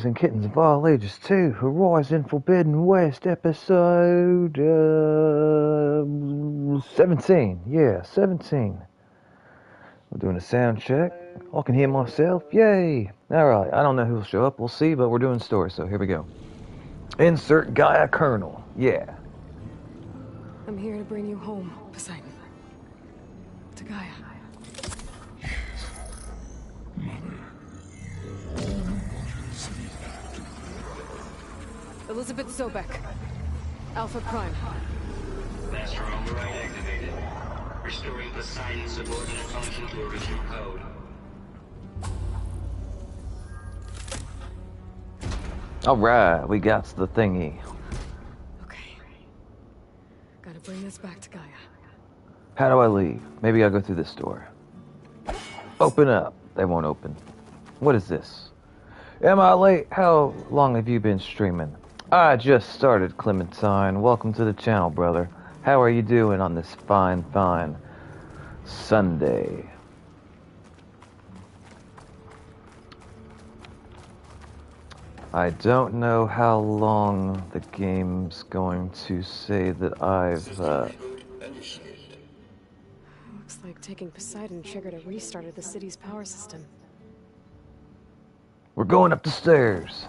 And kittens of all ages too. Horizon Forbidden West episode 17. Yeah, 17. We're doing a sound check. I can hear myself. Yay! Alright, I don't know who'll show up. We'll see, but we're doing story, so here we go. Insert Gaia Colonel. Yeah. I'm here to bring you home, Poseidon. To Gaia. Elizabeth Sobek. Alpha Prime. Master override activated. Restoring Poseidon's subordinate function to original code. Alright, we got the thingy. Okay. Gotta bring this back to Gaia. How do I leave? Maybe I'll go through this door. Open up. They won't open. What is this? Am I late? How long have you been streaming? I just started, Clementine. Welcome to the channel, brother. How are you doing on this fine Sunday? I don't know how long the game's going to say that I've, Looks like taking Poseidon triggered a restart of the city's power system. We're going up the stairs.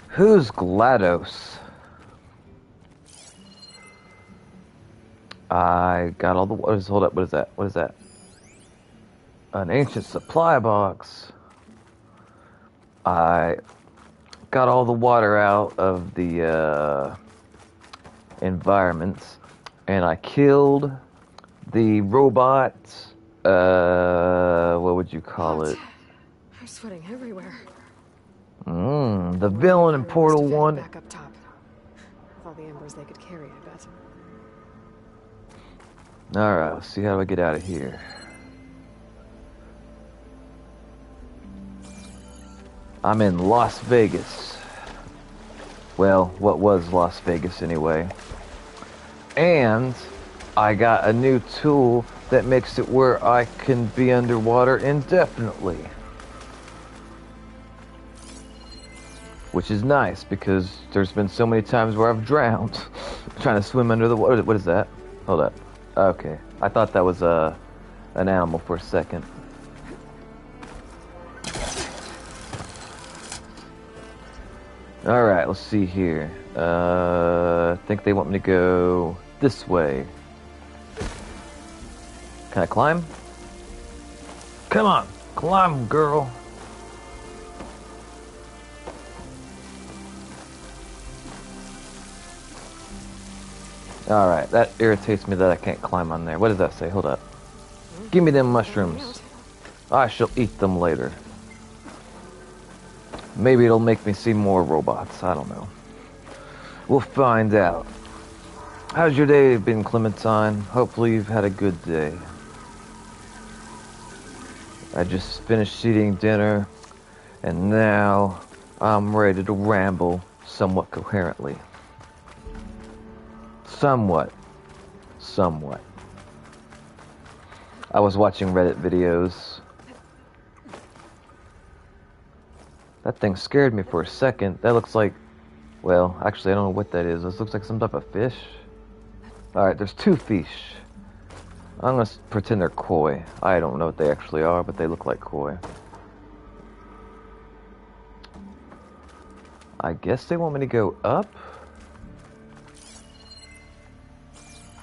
Who's GLaDOS? I got all the... Hold up, what is that? What is that? An ancient supply box. I got all the water out of the environments, and I killed the robot. What would you call it? I'm sweating everywhere. The villain in Portal 1. Back up top. With all the embers they could carry, I bet. Alright, let's see how do I get out of here. I'm in Las Vegas. Well, what was Las Vegas anyway. And I got a new tool that makes it where I can be underwater indefinitely. Which is nice because there's been so many times where I've drowned trying to swim under the water. What is that? Hold up. Okay. I thought that was an animal for a second. Alright, let's see here. I think they want me to go this way. Can I climb? Come on! Climb, girl! Alright, that irritates me that I can't climb on there. What does that say? Hold up. Give me them mushrooms. I shall eat them later. Maybe it'll make me see more robots. I don't know. We'll find out. How's your day been, Clementine? Hopefully you've had a good day. I just finished eating dinner, and now I'm ready to ramble somewhat coherently. Somewhat. I was watching Reddit videos. That thing scared me for a second. That looks like... Well, actually, I don't know what that is. This looks like some type of fish. Alright, there's two fish. I'm gonna pretend they're koi. I don't know what they actually are, but they look like koi. I guess they want me to go up?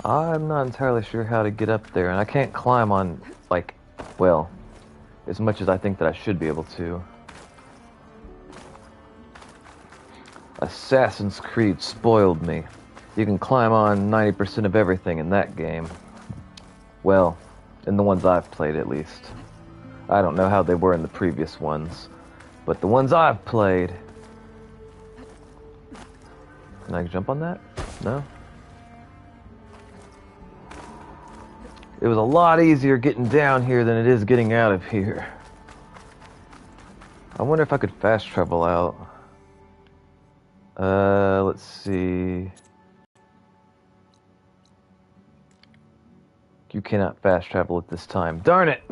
I'm not entirely sure how to get up there, and I can't climb on, like, well, as much as I think that I should be able to. Assassin's Creed spoiled me. You can climb on 90% of everything in that game. Well, in the ones I've played at least. I don't know how they were in the previous ones, but the ones I've played... Can I jump on that? No? It was a lot easier getting down here than it is getting out of here. I wonder if I could fast travel out. Let's see. You cannot fast travel at this time. Darn it!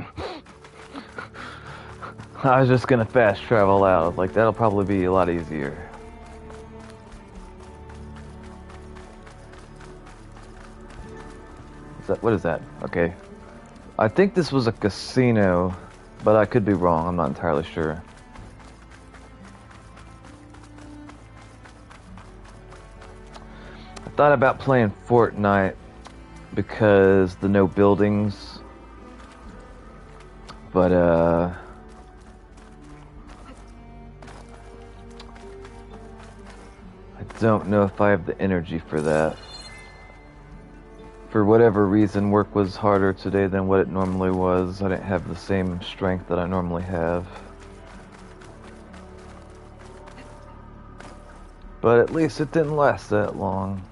I was just gonna fast travel out. Like, that'll probably be a lot easier. What is that? Okay. I think this was a casino, but I could be wrong. I'm not entirely sure. I thought about playing Fortnite because the no buildings, but I don't know if I have the energy for that. For whatever reason, work was harder today than what it normally was. I didn't have the same strength that I normally have. But at least it didn't last that long.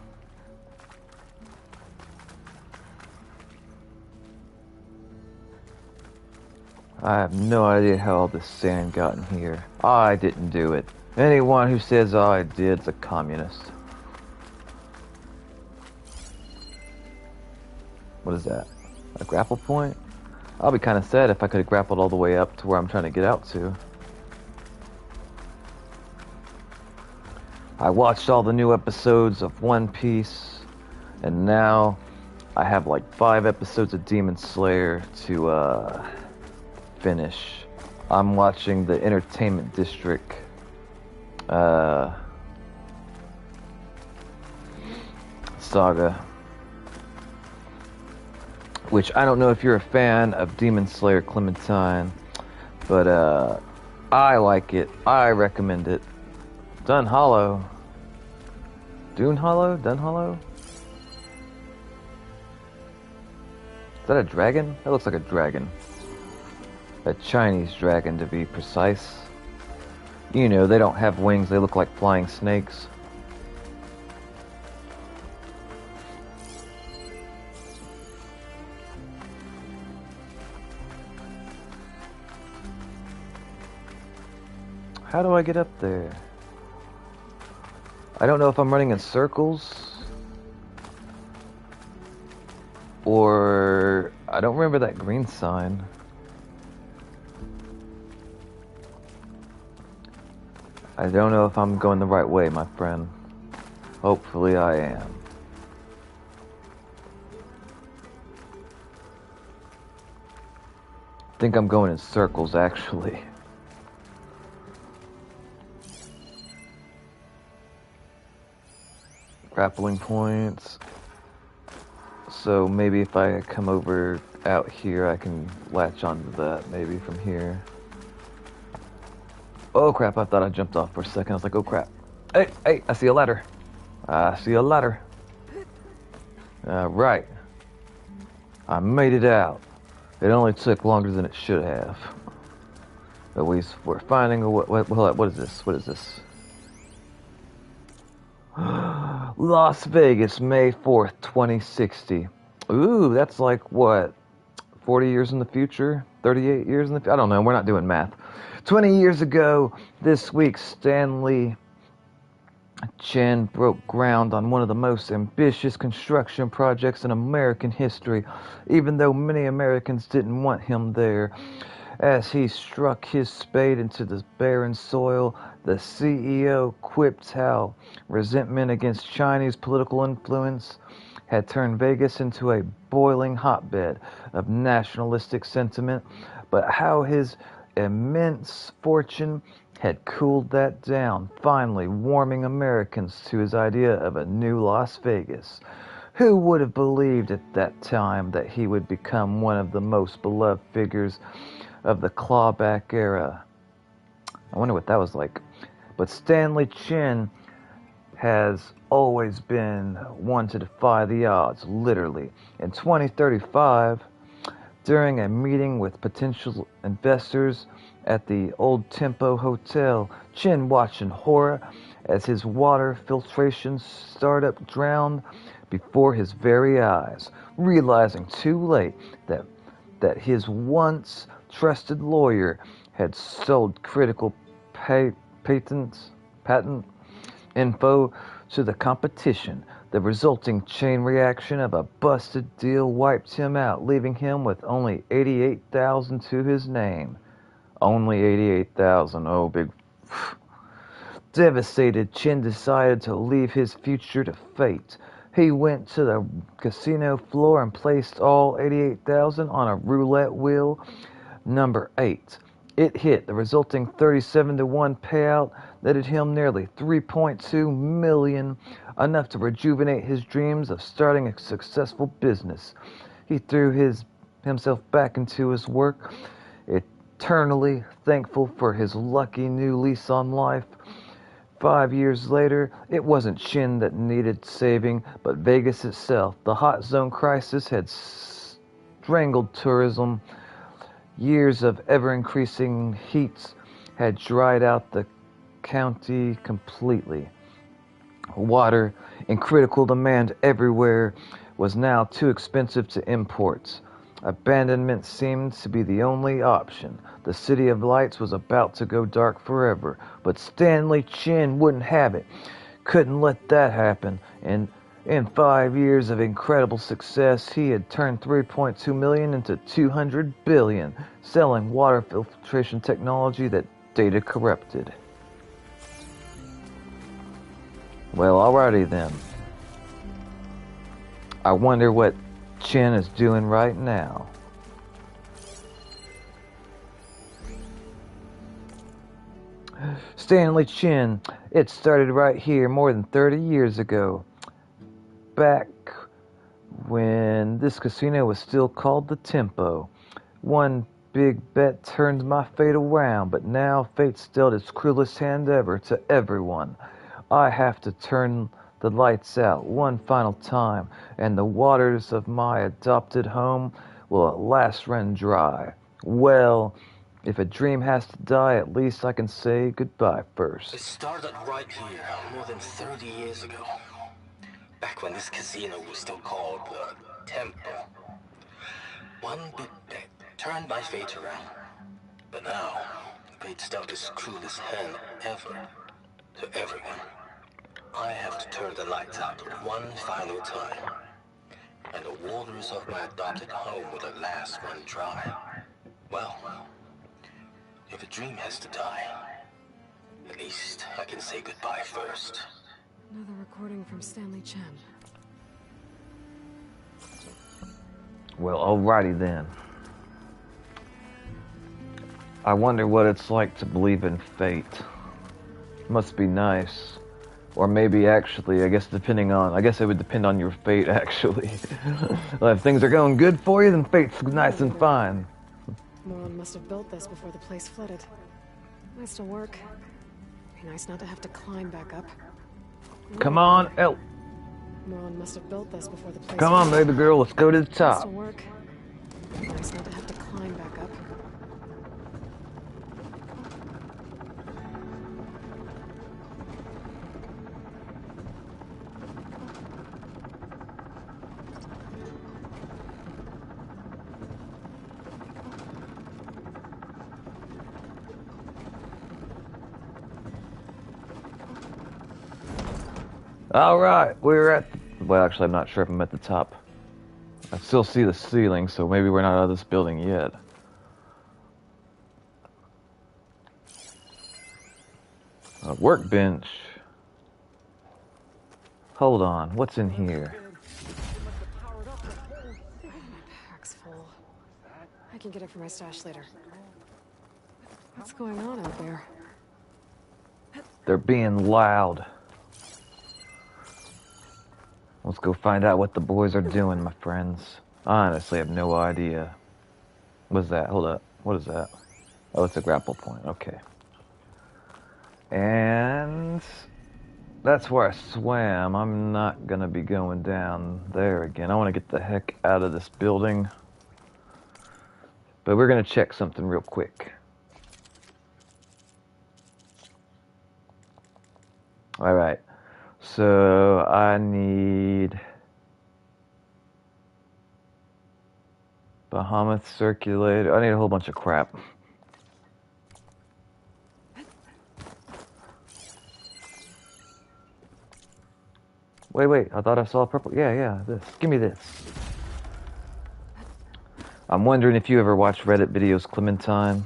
I have no idea how all this sand got in here. I didn't do it. Anyone who says I did is a communist. What is that? A grapple point? I'll be kind of sad if I could have grappled all the way up to where I'm trying to get out to. I watched all the new episodes of One Piece, and now I have like 5 episodes of Demon Slayer to finish. I'm watching the Entertainment District saga, which I don't know if you're a fan of Demon Slayer Clementine, but I like it. I recommend it. Dun Hollow. Dune Hollow? Dun Hollow? Is that a dragon? That looks like a dragon. A Chinese dragon, to be precise. You know, they don't have wings, they look like flying snakes. How do I get up there? I don't know if I'm running in circles, or I don't remember that green sign. I don't know if I'm going the right way, my friend. Hopefully I am. I think I'm going in circles, actually. Grappling points. So maybe if I come over out here, I can latch onto that maybe from here. Oh crap, I thought I jumped off for a second. I was like, oh crap. Hey, hey, I see a ladder. I see a ladder. Right. I made it out. It only took longer than it should have. But we're finding a... What is this? What is this? Las Vegas, May 4th, 2060. Ooh, that's like, what, 40 years in the future? 38 years in the future? I don't know, we're not doing math. 20 years ago, this week, Stanley Chen broke ground on one of the most ambitious construction projects in American history, even though many Americans didn't want him there. As he struck his spade into the barren soil, the CEO quipped how resentment against Chinese political influence had turned Vegas into a boiling hotbed of nationalistic sentiment, but how his immense fortune had cooled that down, finally warming Americans to his idea of a new Las Vegas. Who would have believed at that time that he would become one of the most beloved figures of the clawback era? I wonder what that was like. But Stanley Chen has always been one to defy the odds, literally. In 2035, during a meeting with potential investors at the Old Tempo Hotel, Chen watched in horror as his water filtration startup drowned before his very eyes, realizing too late that his once trusted lawyer had sold critical patent info to the competition. The resulting chain reaction of a busted deal wiped him out, leaving him with only $88,000 to his name. Only 88,000. Oh, big. Devastated, Chin decided to leave his future to fate. He went to the casino floor and placed all 88,000 on a roulette wheel number 8. It hit, the resulting 37-to-1 payout netted him nearly 3.2 million, enough to rejuvenate his dreams of starting a successful business. He threw himself back into his work, eternally thankful for his lucky new lease on life. 5 years later, it wasn't Chin that needed saving, but Vegas itself. The hot zone crisis had strangled tourism. Years of ever-increasing heats had dried out the county completely. Water, in critical demand everywhere, was now too expensive to import. Abandonment seemed to be the only option. The City of Lights was about to go dark forever, but Stanley Chin wouldn't have it. Couldn't let that happen. And in 5 years of incredible success, he had turned 3.2 million into 200 billion, selling water filtration technology that data corrupted. Well, alrighty then. I wonder what Chin is doing right now. Stanley Chin, it started right here more than 30 years ago. Back when this casino was still called the Tempo. One big bet turned my fate around, but now fate's dealt its cruelest hand ever to everyone. I have to turn the lights out one final time, and the waters of my adopted home will at last run dry. Well, if a dream has to die, at least I can say goodbye first. It started right here, more than 30 years ago. Back when this casino was still called the Temple. One big bet turned my fate around. But now, fate's dealt its cruelest hand ever to everyone. I have to turn the lights out one final time. And the waters of my adopted home will at last run dry. Well, if a dream has to die, at least I can say goodbye first. Another recording from Stanley Chen. Well, alrighty then. I wonder what it's like to believe in fate. Must be nice. Or maybe actually, I guess it would depend on your fate actually. Well, if things are going good for you, then fate's nice and fine. Moron must have built this before the place flooded. Nice to work. Be nice not to have to climb back up. Come on, El. Moron must have built this before the place Come on, flooded. baby girl, let's go to the Nice top. to work. Be nice not to have to climb back up. Alright, we're at... Well, actually, I'm not sure if I'm at the top. I still see the ceiling, so maybe we're not out of this building yet. A workbench. Hold on, what's in here? My pack's full. I can get it from my stash later. What's going on out there? They're being loud. Let's go find out what the boys are doing, my friends. I honestly have no idea. What's that? Hold up. What is that? Oh, it's a grapple point. Okay. And that's where I swam. I'm not gonna be going down there again. I want to get the heck out of this building. But we're gonna check something real quick. Alright. So I need Bahamut circulator. I need a whole bunch of crap. Wait, I thought I saw purple. Yeah, this. Give me this. I'm wondering if you ever watch Reddit videos, Clementine.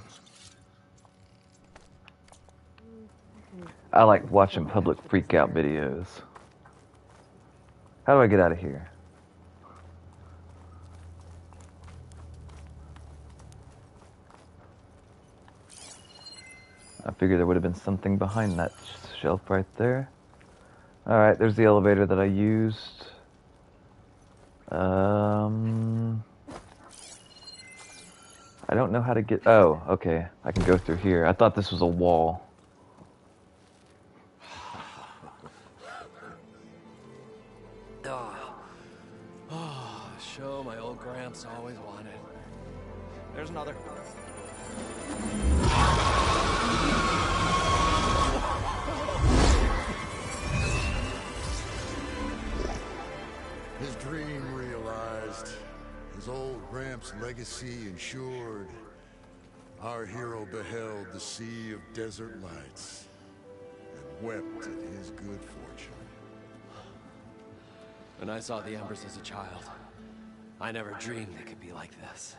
I like watching public freak out videos. How do I get out of here? I figured there would have been something behind that shelf right there. Alright, there's the elevator that I used. I don't know how to get... Oh, okay. I can go through here. I thought this was a wall. Oh, show my old Gramps always wanted. There's another. His dream realized, his old Gramps' legacy ensured. Our hero beheld the sea of desert lights and wept at his good fortune. When I saw the embers as a child, I never dreamed they could be like this.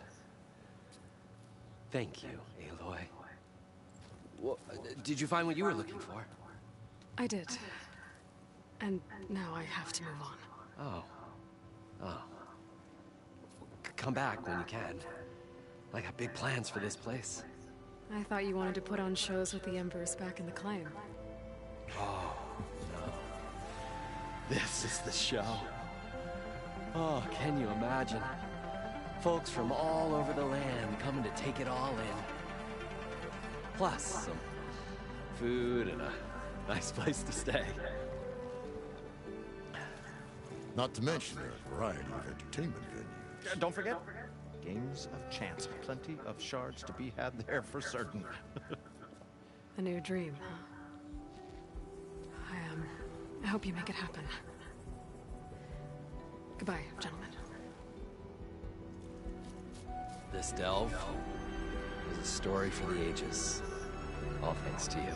Thank you, Aloy. Well, did you find what you were looking for? I did. And now I have to move on. Oh. Come back when you can. I got big plans for this place. I thought you wanted to put on shows with the Embers back in the claim. Oh, no. This is the show. Oh, can you imagine? Folks from all over the land coming to take it all in. Plus some food and a nice place to stay. Not to mention a variety of entertainment venues. Don't forget, games of chance. Plenty of shards to be had there for certain. A new dream, huh? I hope you make it happen. Goodbye, gentlemen. This delve is a story for the ages. All thanks to you.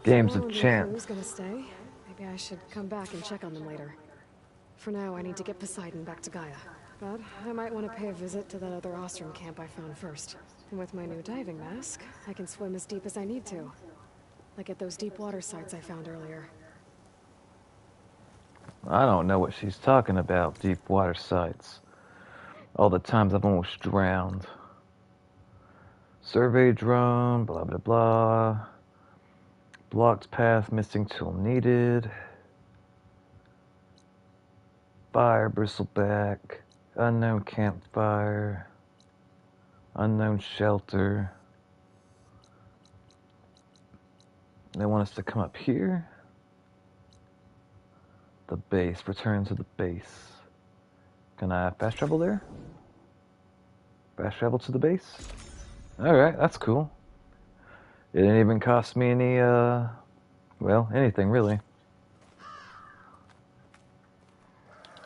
Games Well, of the chance. crew's gonna stay. Maybe I should come back and check on them later. For now, I need to get Poseidon back to Gaia. But I might want to pay a visit to that other Ostrom camp I found first. And with my new diving mask, I can swim as deep as I need to. Like at those deep water sites I found earlier. I don't know what she's talking about, deep water sites. All the times I've almost drowned. Survey drone, blah blah blah. Blocked path, missing tool needed. Fire, bristleback. Unknown campfire. Unknown shelter. They want us to come up here. The base. Return to the base. Can I fast travel there? Fast travel to the base? Alright, that's cool. It didn't even cost me any, well, anything really.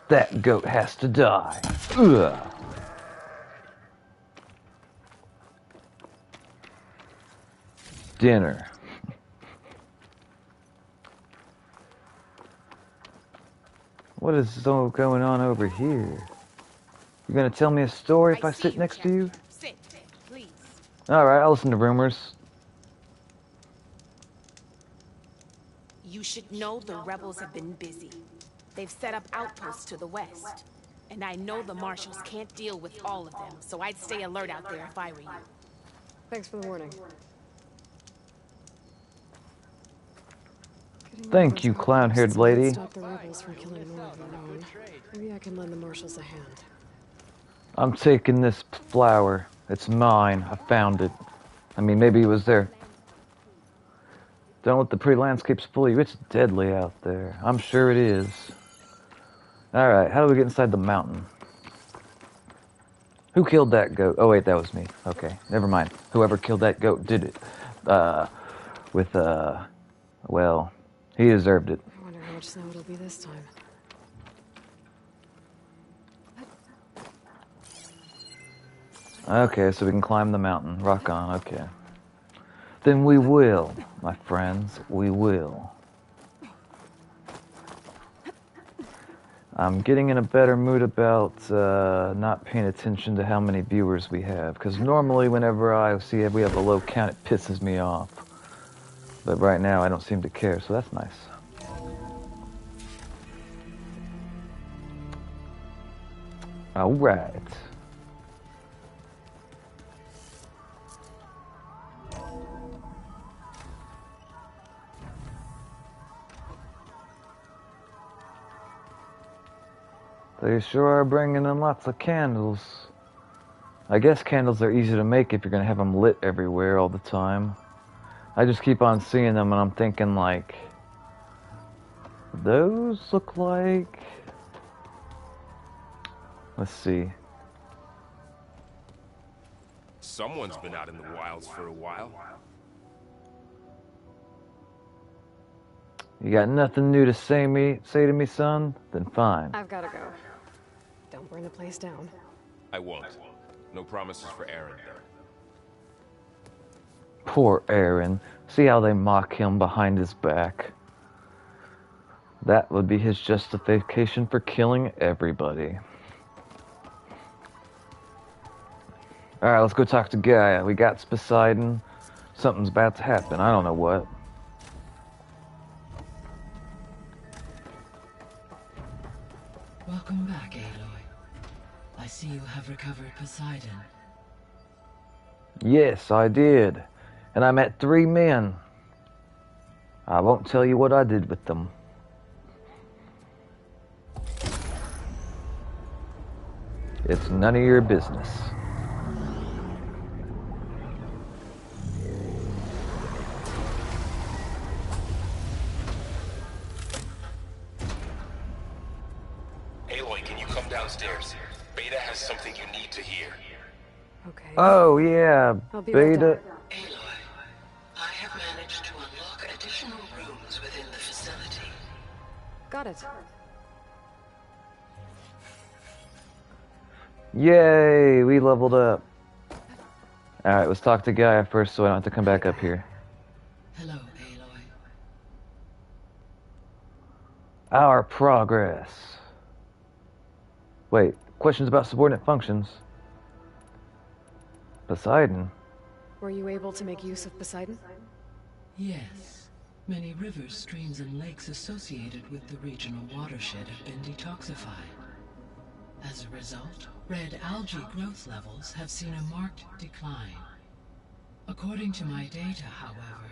That goat has to die. Ugh. Dinner. What is so going on over here? You gonna tell me a story if I sit next to you? Sit, please. Alright, I'll listen to rumors. You should know the rebels have been busy. They've set up outposts to the west. And I know the marshals can't deal with all of them, so I'd stay alert out there if I were you. Thanks for the warning. Thank you, clown-haired lady. Stop the rebels from killing more of their own. Maybe I can lend the marshals a hand. I'm taking this flower. It's mine. I found it. I mean, maybe it was there. Don't let the pretty landscapes fool you. It's deadly out there. I'm sure it is. Alright, how do we get inside the mountain? Who killed that goat? Oh wait, that was me. Okay, never mind. Whoever killed that goat did it. Well, he deserved it. I wonder how much snow it'll be this time. Okay, so we can climb the mountain. Rock on, okay. Then we will, my friends. We will. I'm getting in a better mood about not paying attention to how many viewers we have. Because normally whenever I see we have a low count, it pisses me off. But right now I don't seem to care, so that's nice. Alright. They sure are bringing in lots of candles. I guess candles are easy to make if you're going to have them lit everywhere all the time. I just keep on seeing them and I'm thinking like, those look like... Let's see. Someone's been out in the wilds for a while. You got nothing new to say to me, son? Then fine. I've gotta go. Don't burn the place down. I won't. No promises for Aaron, though. Poor Aaron. See how they mock him behind his back? That would be his justification for killing everybody. Alright, let's go talk to Gaia. We got Poseidon. Something's about to happen. I don't know what. Welcome back, Aloy. I see you have recovered Poseidon. Yes, I did. And I met 3 men. I won't tell you what I did with them. It's none of your business. Aloy, can you come downstairs? Beta has something you need to hear. Okay. Oh, yeah, I'll be right Beta. down. Aloy, I have managed to unlock additional rooms within the facility. Got it. Yay, we leveled up. Alright, let's talk to Gaia first so I don't have to come back up here. Hello, Aloy. Our progress. Wait, questions about subordinate functions. Poseidon? Were you able to make use of Poseidon? Yes. Many rivers, streams, and lakes associated with the regional watershed have been detoxified. As a result, red algae growth levels have seen a marked decline. According to my data, however,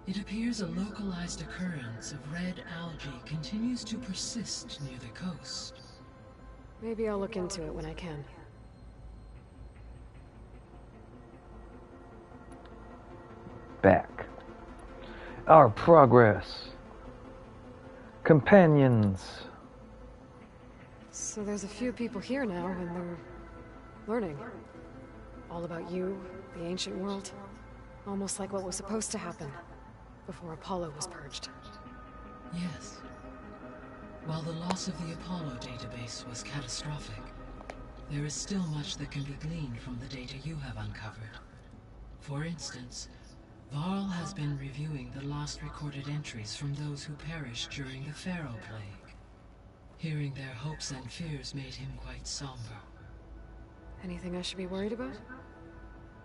it appears a localized occurrence of red algae continues to persist near the coast. Maybe I'll look into it when I can. Back. Our progress. Companions. So there's a few people here now, and they're learning. All about you, the ancient world. Almost like what was supposed to happen before Apollo was purged. Yes. While the loss of the Apollo database was catastrophic, there is still much that can be gleaned from the data you have uncovered. For instance, Varl has been reviewing the last recorded entries from those who perished during the Pharaoh Plague. Hearing their hopes and fears made him quite somber. Anything I should be worried about?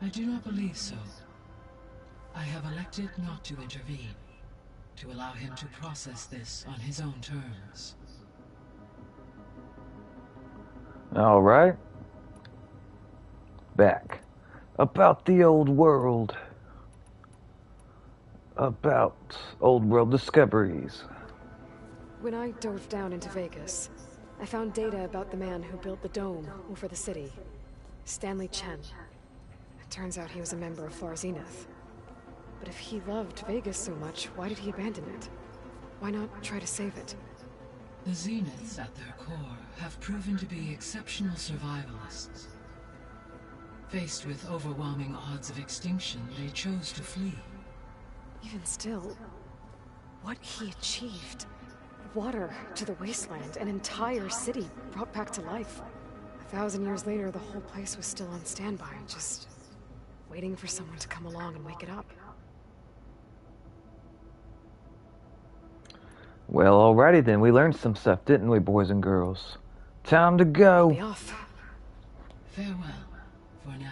I do not believe so. I have elected not to intervene, to allow him to process this on his own terms. All right. Back. About the old world. About old world discoveries. When I dove down into Vegas, I found data about the man who built the dome over the city. Stanley Chen. It turns out he was a member of Far Zenith. But if he loved Vegas so much, why did he abandon it? Why not try to save it? The Zeniths at their core have proven to be exceptional survivalists. Faced with overwhelming odds of extinction, they chose to flee. Even still, what he achieved. Water to the wasteland, an entire city brought back to life. 1,000 years later, the whole place was still on standby, just waiting for someone to come along and wake it up. Well, alrighty then. We learned some stuff, didn't we, boys and girls? Time to Be go. off. Farewell, for now.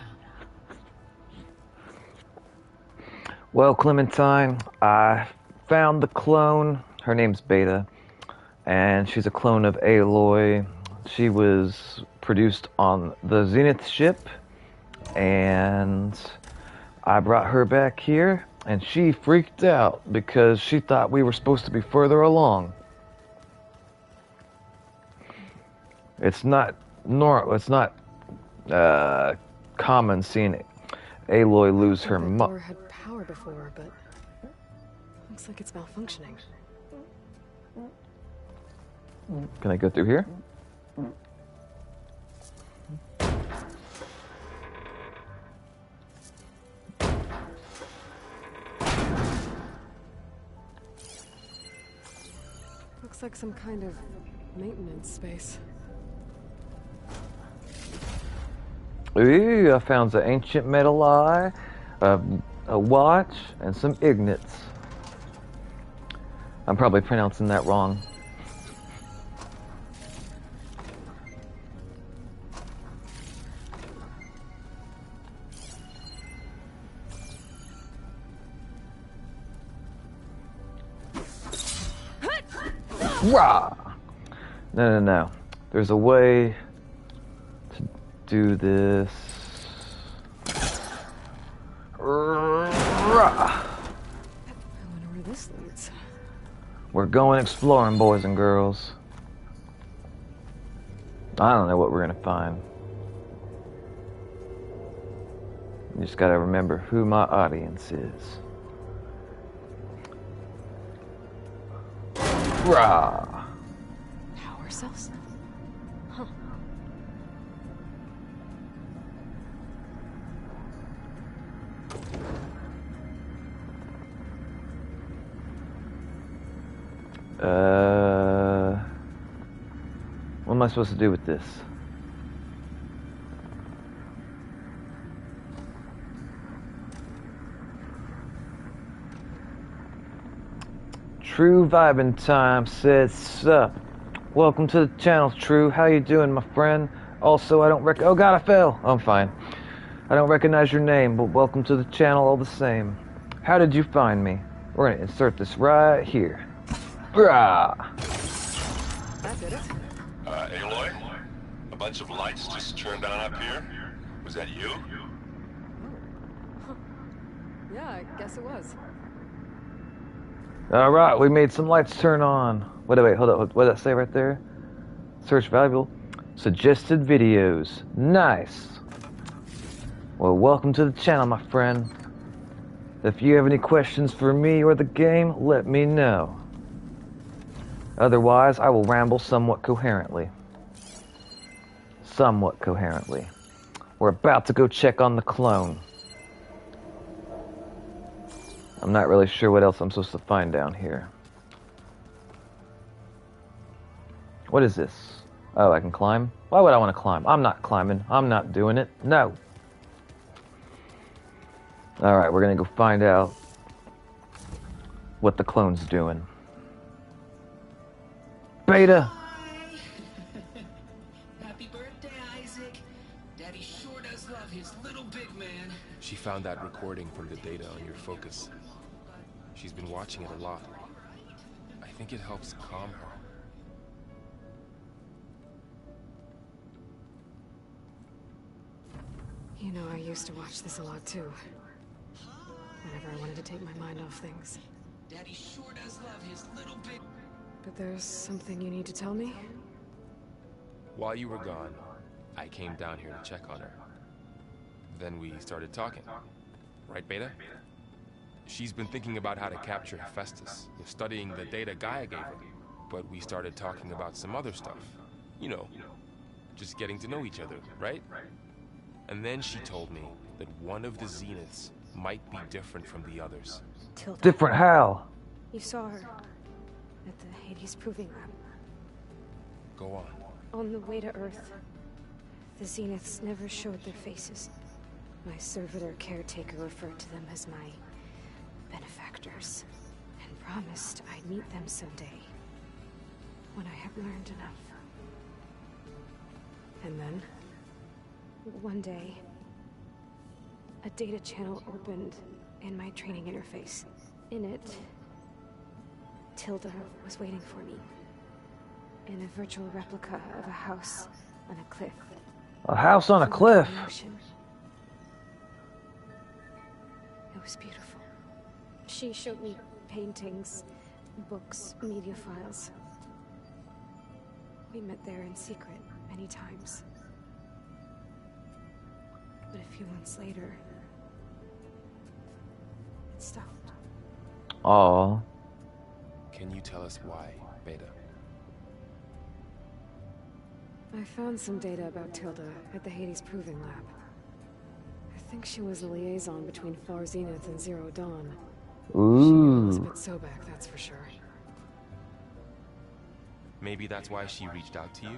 Well, Clementine, I found the clone. Her name's Beta, and she's a clone of Aloy. She was produced on the Zenith ship, and I brought her back here, and she freaked out because she thought we were supposed to be further along. It's not common seeing Aloy lose her The door had power before, but looks like it's malfunctioning. Can I go through here? Looks like some kind of maintenance space. Ooh, I found an ancient metal eye, a watch, and some ignits. I'm probably pronouncing that wrong. Rah! No. There's a way to do this. Rah! I wonder where this leads. We're going exploring, boys and girls. I don't know what we're gonna find. You just gotta remember who my audience is. Rah! Power cells? Huh. What am I supposed to do with this? True vibing time says sup. Welcome to the channel, True. How you doing, my friend? Also, I don't oh god, I fell. I'm fine. I don't recognize your name, but welcome to the channel all the same. How did you find me? We're gonna insert this right here. Rah! That did it. Aloy? A bunch of lights just turned on up here? Was that you? Huh. Yeah, I guess it was. Alright, we made some lights turn on. Wait, hold up. What did that say right there? Search valuable. Suggested videos. Nice. Well, welcome to the channel, my friend. If you have any questions for me or the game, let me know. Otherwise, I will ramble somewhat coherently. We're about to go check on the clone. I'm not really sure what else I'm supposed to find down here. What is this? Oh, I can climb? Why would I want to climb? I'm not climbing. I'm not doing it. No. Alright, we're gonna go find out what the clone's doing. Beta! Happy birthday, Isaac. Daddy sure does love his little big man. She found that recording from the data on your focus. She's been watching it a lot. I think it helps calm her. You know, I used to watch this a lot too. Whenever I wanted to take my mind off things. Daddy sure does love his little big... But there's something you need to tell me? While you were gone, I came down here to check on her. Then we started talking. Right, Beta? She's been thinking about how to capture Hephaestus, studying the data Gaia gave her. But we started talking about some other stuff. You know, just getting to know each other, right? And then she told me that one of the Zeniths might be different from the others. Tilda. Different how? You saw her at the Hades Proving Lab. Go on. On the way to Earth, the Zeniths never showed their faces. My servitor caretaker referred to them as my benefactors, and promised I'd meet them someday. when I have learned enough. And then, one day, a data channel opened in my training interface. In it, Tilda was waiting for me. In a virtual replica of a house on a cliff. A house on a cliff? It was beautiful. She showed me paintings, books, media files. We met there in secret many times. But a few months later, it stopped. Aw. Can you tell us why, Beta? I found some data about Tilda at the Hades Proving Lab. I think she was a liaison between Far Zenith and Zero Dawn. Ooh. She knew Elizabeth Sobek, that's for sure. Maybe that's why she reached out to you?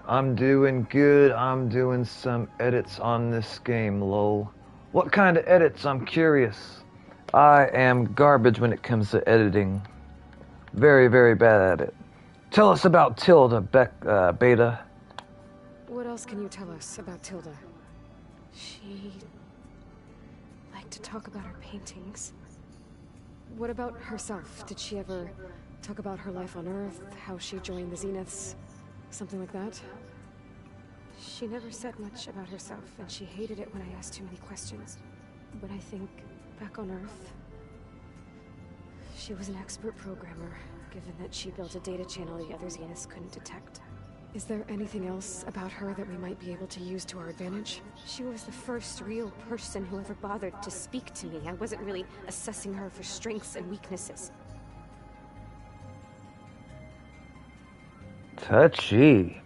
I'm doing good. I'm doing some edits on this game, lol. What kind of edits? I'm curious. I am garbage when it comes to editing. Very, very bad at it. Tell us about Tilda, Beta. What else can you tell us about Tilda? She liked to talk about her paintings. What about herself? Did she ever talk about her life on Earth, how she joined the Zeniths, something like that? She never said much about herself, and she hated it when I asked too many questions. But I think back on Earth, she was an expert programmer, given that she built a data channel the other Zeniths couldn't detect. Is there anything else about her that we might be able to use to our advantage? She was the first real person who ever bothered to speak to me. I wasn't really assessing her for strengths and weaknesses. Touchy.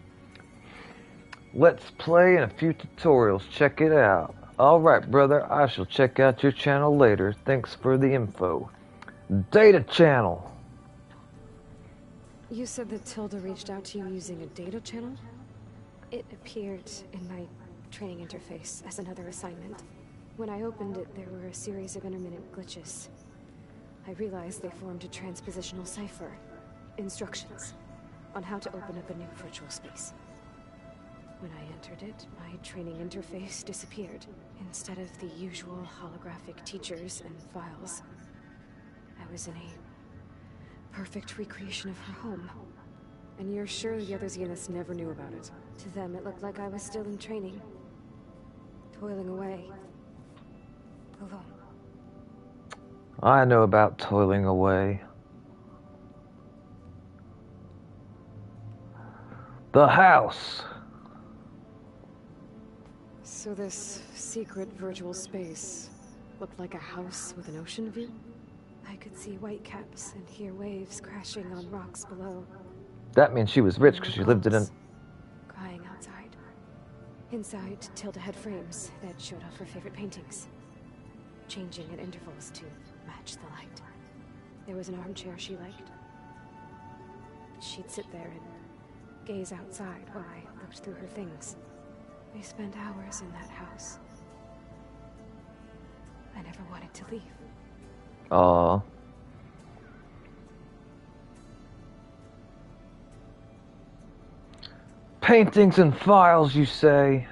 Let's play and a few tutorials. Check it out. Alright, brother. I shall check out your channel later. Thanks for the info. Data channel. You said that Tilda reached out to you using a data channel? It appeared in my training interface as another assignment. When I opened it, there were a series of intermittent glitches. I realized they formed a transpositional cipher. Instructions on how to open up a new virtual space. When I entered it, my training interface disappeared. Instead of the usual holographic teachers and files, I was in a perfect recreation of her home. And you're sure the other Zeniths never knew about it? To them, it looked like I was still in training. Toiling away. Alone. I know about toiling away. The house. So this secret virtual space looked like a house with an ocean view? I could see whitecaps and hear waves crashing on rocks below. That means she was rich because she lived in an... Crying outside. Inside, Tilda had frames that showed off her favorite paintings, changing at intervals to match the light. There was an armchair she liked. She'd sit there and gaze outside while I looked through her things. We spent hours in that house. I never wanted to leave. Aww. Paintings and files, you say?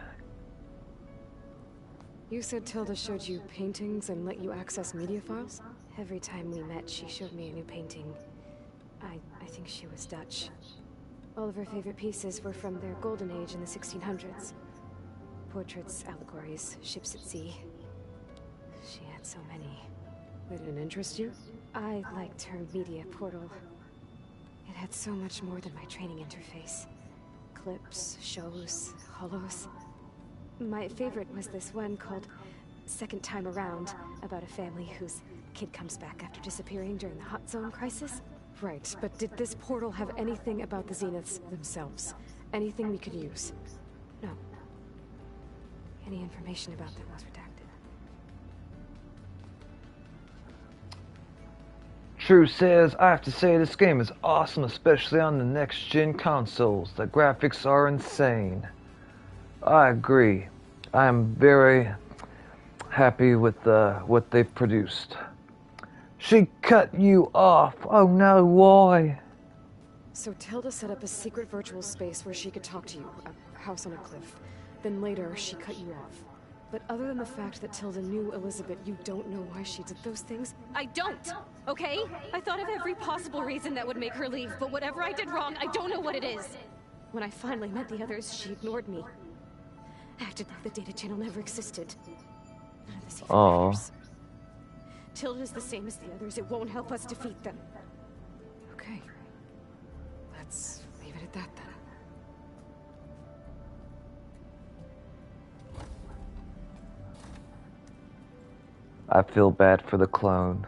You said Tilda showed you paintings and let you access media files? Every time we met, she showed me a new painting. I think she was Dutch. All of her favorite pieces were from their golden age in the 1600s. Portraits, allegories, ships at sea. She had so many. Did it interest you? I liked her media portal. It had so much more than my training interface. Clips, shows, holos. My favorite was this one called Second Time Around, about a family whose kid comes back after disappearing during the Hot Zone crisis. Right, but did this portal have anything about the Zeniths themselves? Anything we could use? No. Any information about them was redacted. True says, I have to say this game is awesome, especially on the next-gen consoles. The graphics are insane. I agree. I am very happy with what they've produced. She cut you off. Oh no, why? So Tilda set up a secret virtual space where she could talk to you, a house on a cliff. Then later, she cut you off. But other than the fact that Tilda knew Elizabeth, you don't know why she did those things? I don't, okay? I thought of every possible reason that would make her leave, but whatever I did wrong, I don't know what it is. When I finally met the others, she ignored me. Acted like the data channel never existed. None of this even matters. Tilda's the same as the others. It won't help us defeat them. Okay. Let's leave it at that then. I feel bad for the clone.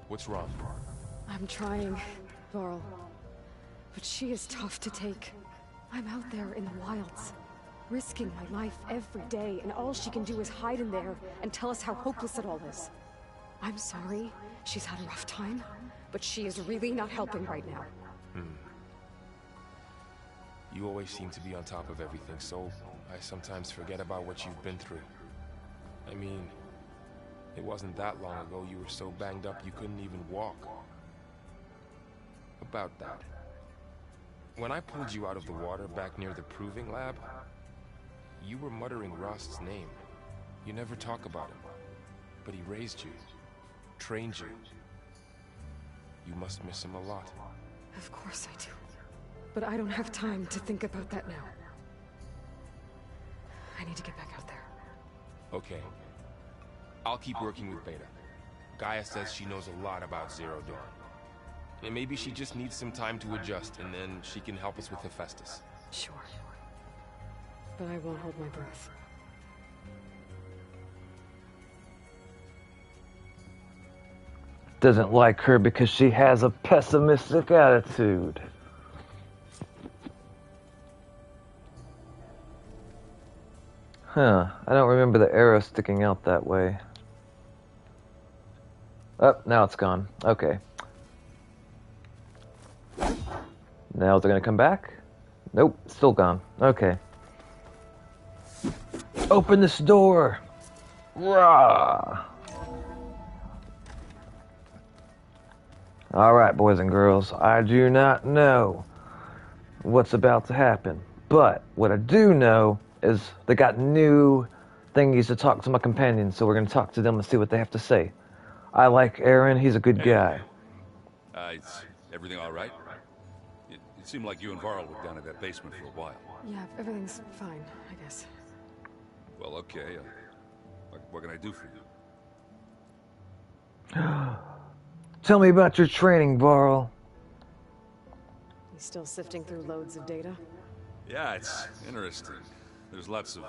What's wrong? I'm trying, Varl. But she is tough to take. I'm out there in the wilds, risking my life every day, and all she can do is hide in there and tell us how hopeless it all is. I'm sorry, she's had a rough time, but she is really not helping right now. You always seem to be on top of everything, so I sometimes forget about what you've been through. I mean, it wasn't that long ago you were so banged up you couldn't even walk. About that. When I pulled you out of the water back near the proving lab, you were muttering Rost's name. You never talk about him, but he raised you, trained you. You must miss him a lot. Of course I do. But I don't have time to think about that now. I need to get back out there. Okay. I'll keep working with Beta. Gaia says she knows a lot about Zero Dawn. And maybe she just needs some time to adjust, and then she can help us with Hephaestus. Sure. But I won't hold my breath. Doesn't like her because she has a pessimistic attitude. Huh, I don't remember the arrow sticking out that way. Oh, now it's gone. Okay. Now is it gonna come back? Nope, still gone. Okay. Open this door! Rah! Alright, boys and girls, I do not know what's about to happen. But what I do know is they got new thingies to talk to my companions, so we're going to talk to them and see what they have to say. I like Aaron, he's a good guy. Is everything all right? It seemed like you and Varl were down at that basement for a while. Yeah, everything's fine, I guess. Well, okay. What can I do for you? Tell me about your training, Varl. You still sifting through loads of data? Yeah, it's interesting. There's lots of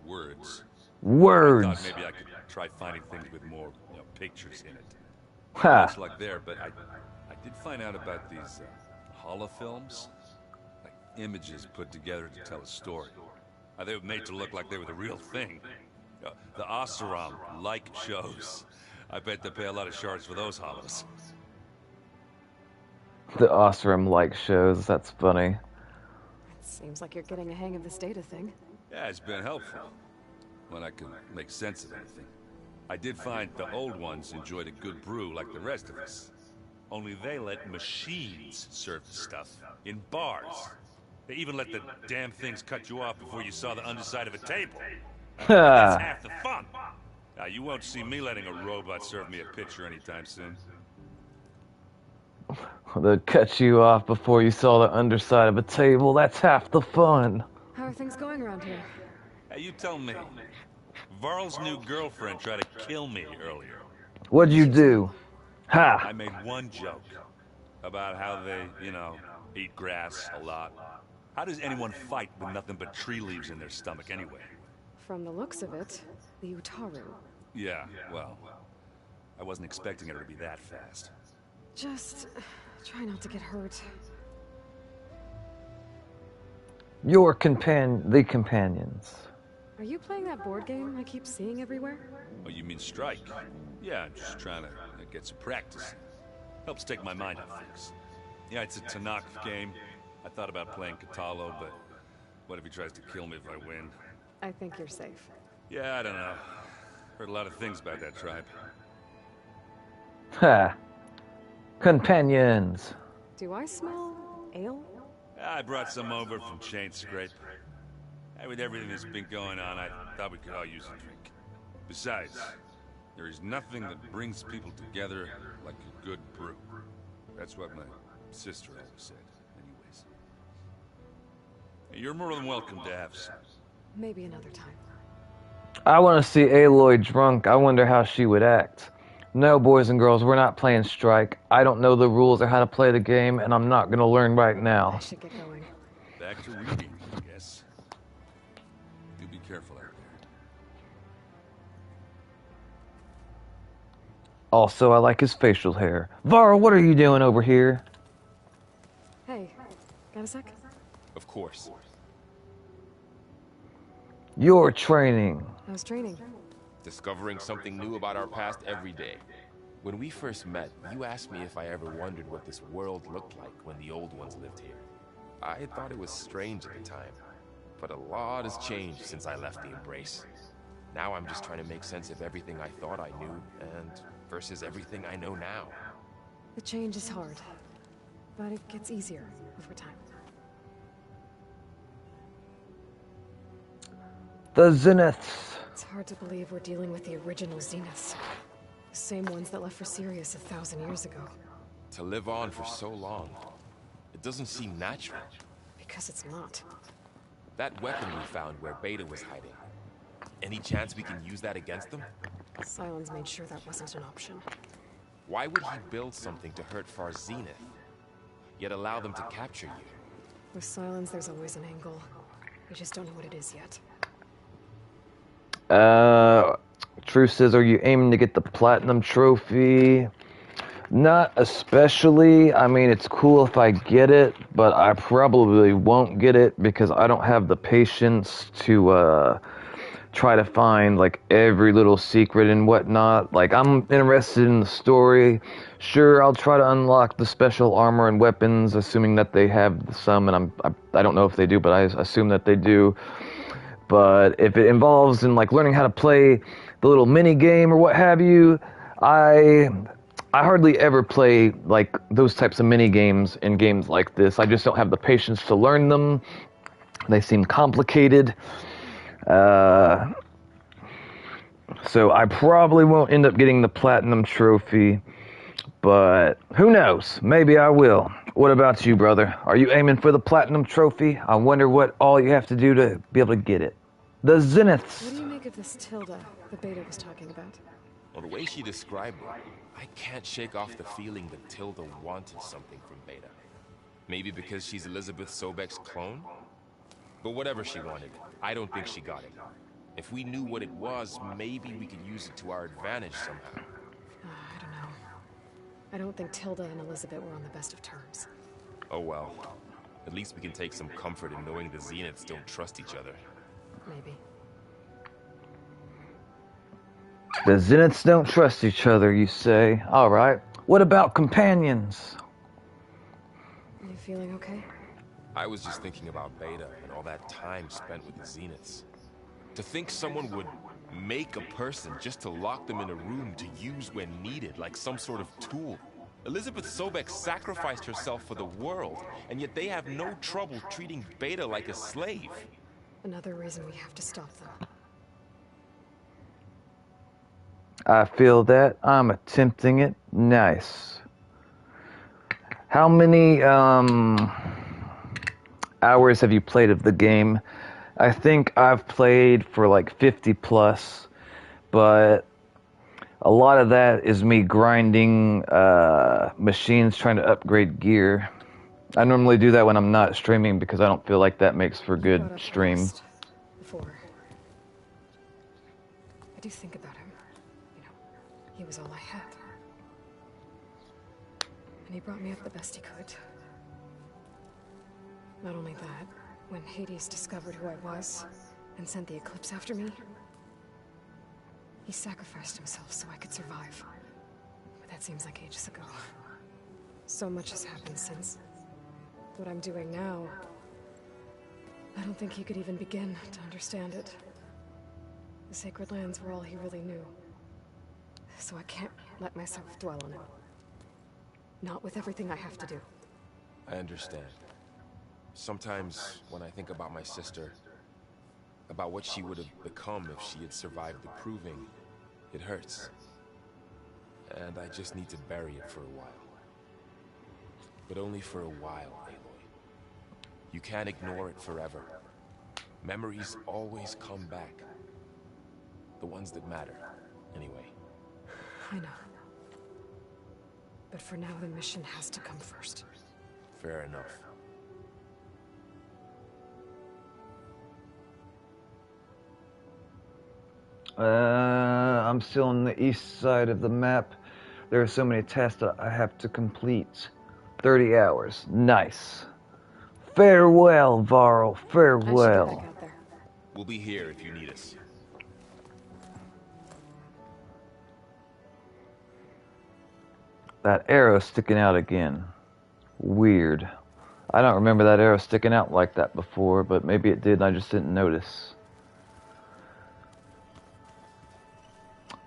words. Words? I thought maybe I could try finding things with more pictures in it. Ha! It's like there, but I did find out about these holofilms. Like images put together to tell a story. They were made to look like they were the real thing. The Oseram-like shows. I bet they pay a lot of shards for those hollows. The Oseram-like shows, that's funny. Seems like you're getting a hang of this data thing. Yeah, it's been helpful. When I can make sense of anything. I did find the old ones enjoyed a good brew like the rest of us. Only they let machines serve the stuff in bars. They even let the damn things cut you off before you saw the underside of a table. That's half the fun. Now, you won't see me letting a robot serve me a pitcher anytime soon. They'll cut you off before you saw the underside of a table. That's half the fun. How are things going around here? Hey, you tell me. Varl's new girlfriend tried to kill me earlier. What'd you do? Ha! I made one joke about how they, eat grass a lot. How does anyone fight with nothing but tree leaves in their stomach anyway? From the looks of it, the Utaru. Yeah, well, I wasn't expecting her to be that fast. Just try not to get hurt. The companions. Are you playing that board game I keep seeing everywhere? Oh, you mean Strike? Yeah, I'm just trying to get some practice. Helps take my mind off things. Yeah, it's a Tanakh game. I thought about playing Katalo, but what if he tries to kill me if I win? I think you're safe. Yeah, I don't know. Heard a lot of things about that tribe. Ha! Companions! Do I smell ale? I brought some over from Chain Scrape. And with everything that's been going on, I thought we could all use a drink. Besides, there is nothing that brings people together like a good brew. That's what my sister always said, anyways. You're more than welcome to have some. Maybe another time. I want to see Aloy drunk. I wonder how she would act. No, boys and girls, we're not playing Strike. I don't know the rules or how to play the game, and I'm not going to learn right now. I should get going. Back to reading, I guess. Do be careful out there. Also, I like his facial hair. Varl, what are you doing over here? Hey, got a sec? Of course. You're training. How's training? Discovering something new about our past every day. When we first met, you asked me if I ever wondered what this world looked like when the old ones lived here. I thought it was strange at the time, but a lot has changed since I left the Embrace. Now I'm just trying to make sense of everything I thought I knew and versus everything I know now. The change is hard, but it gets easier over time. The Zeniths. It's hard to believe we're dealing with the original Zeniths. The same ones that left for Sirius 1,000 years ago. To live on for so long, it doesn't seem natural. Because it's not. That weapon we found where Beta was hiding. Any chance we can use that against them? Sylens made sure that wasn't an option. Why would he build something to hurt Far Zenith, yet allow them to capture you? With Sylens, there's always an angle. We just don't know what it is yet. Truth says, are you aiming to get the platinum trophy? Not especially. I mean, it's cool if I get it, but I probably won't get it because I don't have the patience to try to find like every little secret and whatnot. Like, I'm interested in the story. Sure, I'll try to unlock the special armor and weapons, assuming that they have some, and I don't know if they do, but I assume that they do. But if it involves in like learning how to play the little mini game or what have you, I hardly ever play like those types of mini games in games like this. I just don't have the patience to learn them. They seem complicated. So I probably won't end up getting the platinum trophy, but who knows? Maybe I will. What about you, brother? Are you aiming for the platinum trophy? I wonder what all you have to do to be able to get it. The Zeniths. What do you make of this Tilda the Beta was talking about? Well, the way she described it, I can't shake off the feeling that Tilda wanted something from Beta. Maybe because she's Elizabeth Sobek's clone? But whatever she wanted, I don't think she got it. If we knew what it was, maybe we could use it to our advantage somehow. I don't know. I don't think Tilda and Elizabeth were on the best of terms. Oh well. At least we can take some comfort in knowing the Zeniths don't trust each other. Maybe. The Zeniths don't trust each other, you say? Alright. What about companions? You feeling okay? I was just thinking about Beta and all that time spent with the Zeniths. To think someone would make a person just to lock them in a room to use when needed, like some sort of tool. Elizabeth Sobek sacrificed herself for the world, and yet they have no trouble treating Beta like a slave. Another reason we have to stop them. I feel that. I'm attempting it. Nice. How many hours have you played of the game? I think I've played for like 50 plus, but a lot of that is me grinding machines, trying to upgrade gear. I normally do that when I'm not streaming because I don't feel like that makes for good stream. Before. I do think about him. You know, he was all I had. And he brought me up the best he could. Not only that, when Hades discovered who I was and sent the Eclipse after me, he sacrificed himself so I could survive. But that seems like ages ago. So much has happened since. What I'm doing now, I don't think he could even begin to understand it. The sacred lands were all he really knew. So I can't let myself dwell on it. Not with everything I have to do. I understand. Sometimes, when I think about my sister, about what she would have become if she had survived the proving, it hurts. And I just need to bury it for a while. But only for a while, Aloy. You can't ignore it forever. Memories always come back. The ones that matter, anyway. I know. But for now, the mission has to come first. Fair enough. I'm still on the east side of the map. There are so many tasks that I have to complete. 30 hours. Nice. Farewell, Varl. Farewell. I should get back out there. We'll be here if you need us. That arrow sticking out again. Weird. I don't remember that arrow sticking out like that before, but maybe it did and I just didn't notice.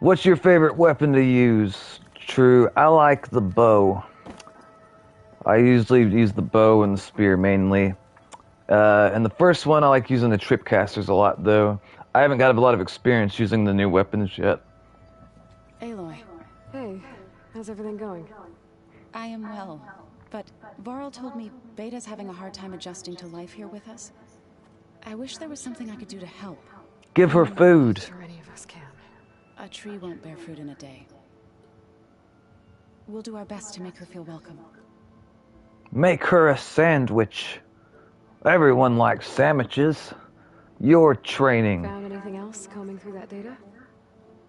What's your favorite weapon to use? True, I like the bow. I usually use the bow and the spear mainly. And the first one, I like using the tripcasters a lot, though. I haven't got a lot of experience using the new weapons yet. Aloy. Hey, how's everything going? I am well, but Varl told me Beta's having a hard time adjusting to life here with us. I wish there was something I could do to help. Give her food. I'm sure any of us can. A tree won't bear fruit in a day. We'll do our best to make her feel welcome. Make her a sandwich. Everyone likes sandwiches. Your training. Found anything else combing through that data?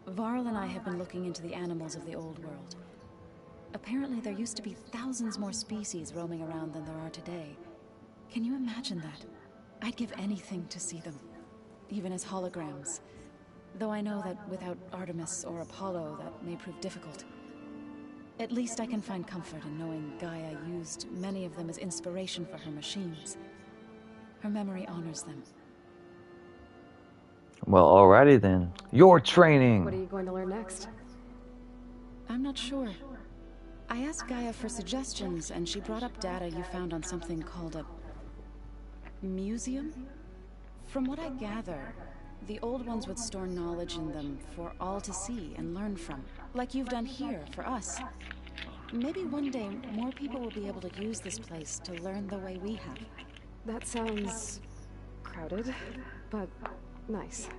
Varl and I have been looking into the animals of the old world. Apparently there used to be thousands more species roaming around than there are today. Can you imagine that? I'd give anything to see them, even as holograms. Though I know that without Artemis or Apollo, that may prove difficult. At least I can find comfort in knowing Gaia used many of them as inspiration for her machines. Her memory honors them. Well, alrighty then. Your training. What are you going to learn next? I'm not sure. I asked Gaia for suggestions, and she brought up data you found on something called a museum? From what I gather, the old ones would store knowledge in them for all to see and learn from, like you've done here for us. Maybe one day more people will be able to use this place to learn the way we have. That sounds crowded, but nice.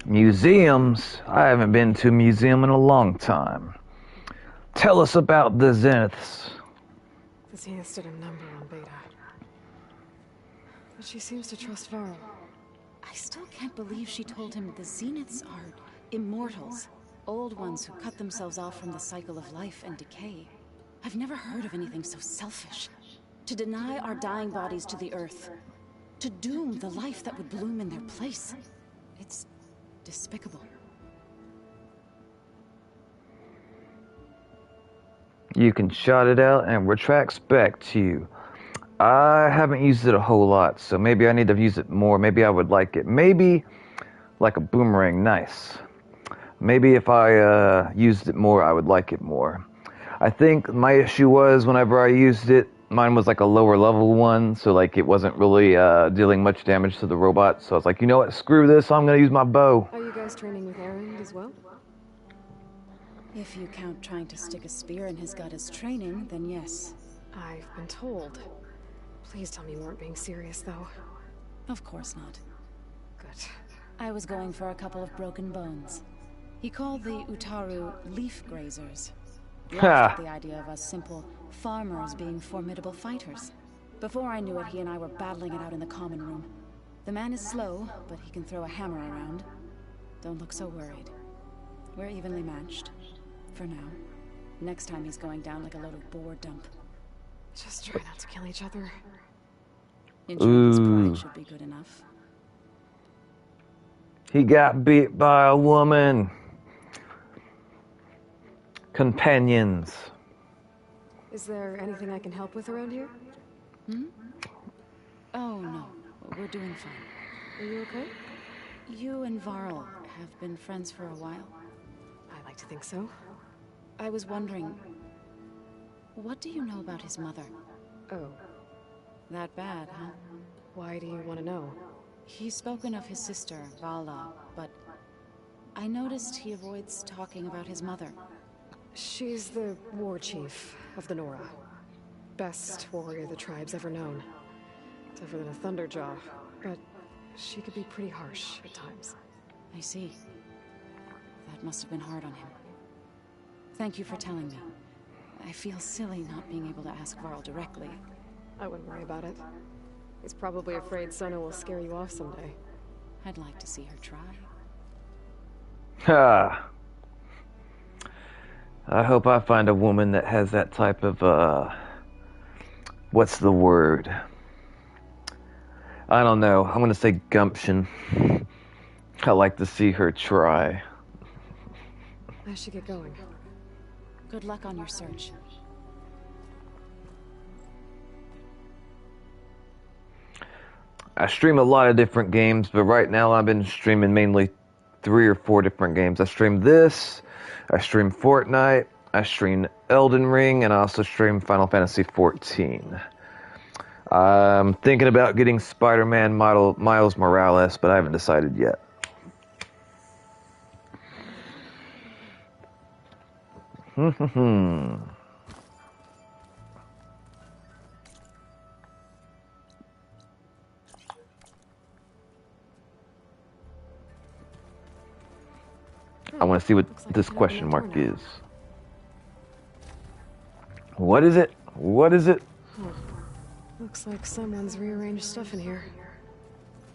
Museums? I haven't been to a museum in a long time. Tell us about the Zeniths. The Zeniths did a number on Beta. But she seems to trust Varl. I still can't believe she told him the Zeniths are immortals. Old ones who cut themselves off from the cycle of life and decay. I've never heard of anything so selfish. To deny our dying bodies to the earth. To doom the life that would bloom in their place. It's despicable. You can shout it out and retracts back to you. I haven't used it a whole lot, so maybe I need to use it more. Maybe I would like it. Maybe like a boomerang, nice. Maybe if I used it more, I would like it more. I think my issue was whenever I used it, mine was like a lower level one, so like it wasn't really dealing much damage to the robot. So I was like, you know what, screw this, I'm gonna use my bow. Are you guys training with Aaron as well? If you count trying to stick a spear in his gut as training, then yes. I've been told. Please tell me you weren't being serious, though. Of course not. Good. I was going for a couple of broken bones. He called the Utaru leaf grazers. Laughed at the idea of us simple farmers being formidable fighters. Before I knew it, he and I were battling it out in the common room. The man is slow, but he can throw a hammer around. Don't look so worried. We're evenly matched. For now. Next time he's going down like a load of boar dump. Just try not to kill each other. Enjoying his pride should be good enough. He got beat by a woman. Companions. Is there anything I can help with around here? Hmm? Oh, no. We're doing fine. Are you okay? You and Varl have been friends for a while. I like to think so. I was wondering, what do you know about his mother? Oh. That bad, huh? Why do you want to know? He's spoken of his sister, Vala, but I noticed he avoids talking about his mother. She's the war chief of the Nora. Best warrior the tribe's ever known. Tougher than a Thunderjaw, but she could be pretty harsh at times. I see. That must have been hard on him. Thank you for telling me. I feel silly not being able to ask Varl directly. I wouldn't worry about it. He's probably afraid Sona will scare you off someday. I'd like to see her try. Ha! I hope I find a woman that has that type of, what's the word? I don't know. I'm gonna say gumption. I like to see her try. I should get going. Good luck on your search. I stream a lot of different games, but right now I've been streaming mainly 3 or 4 different games. I stream this, I stream Fortnite, I stream Elden Ring, and I also stream Final Fantasy XIV. I'm thinking about getting Spider-Man Miles Morales, but I haven't decided yet. I want to see what this question mark is. What is it? What is it? Huh. Looks like someone's rearranged stuff in here.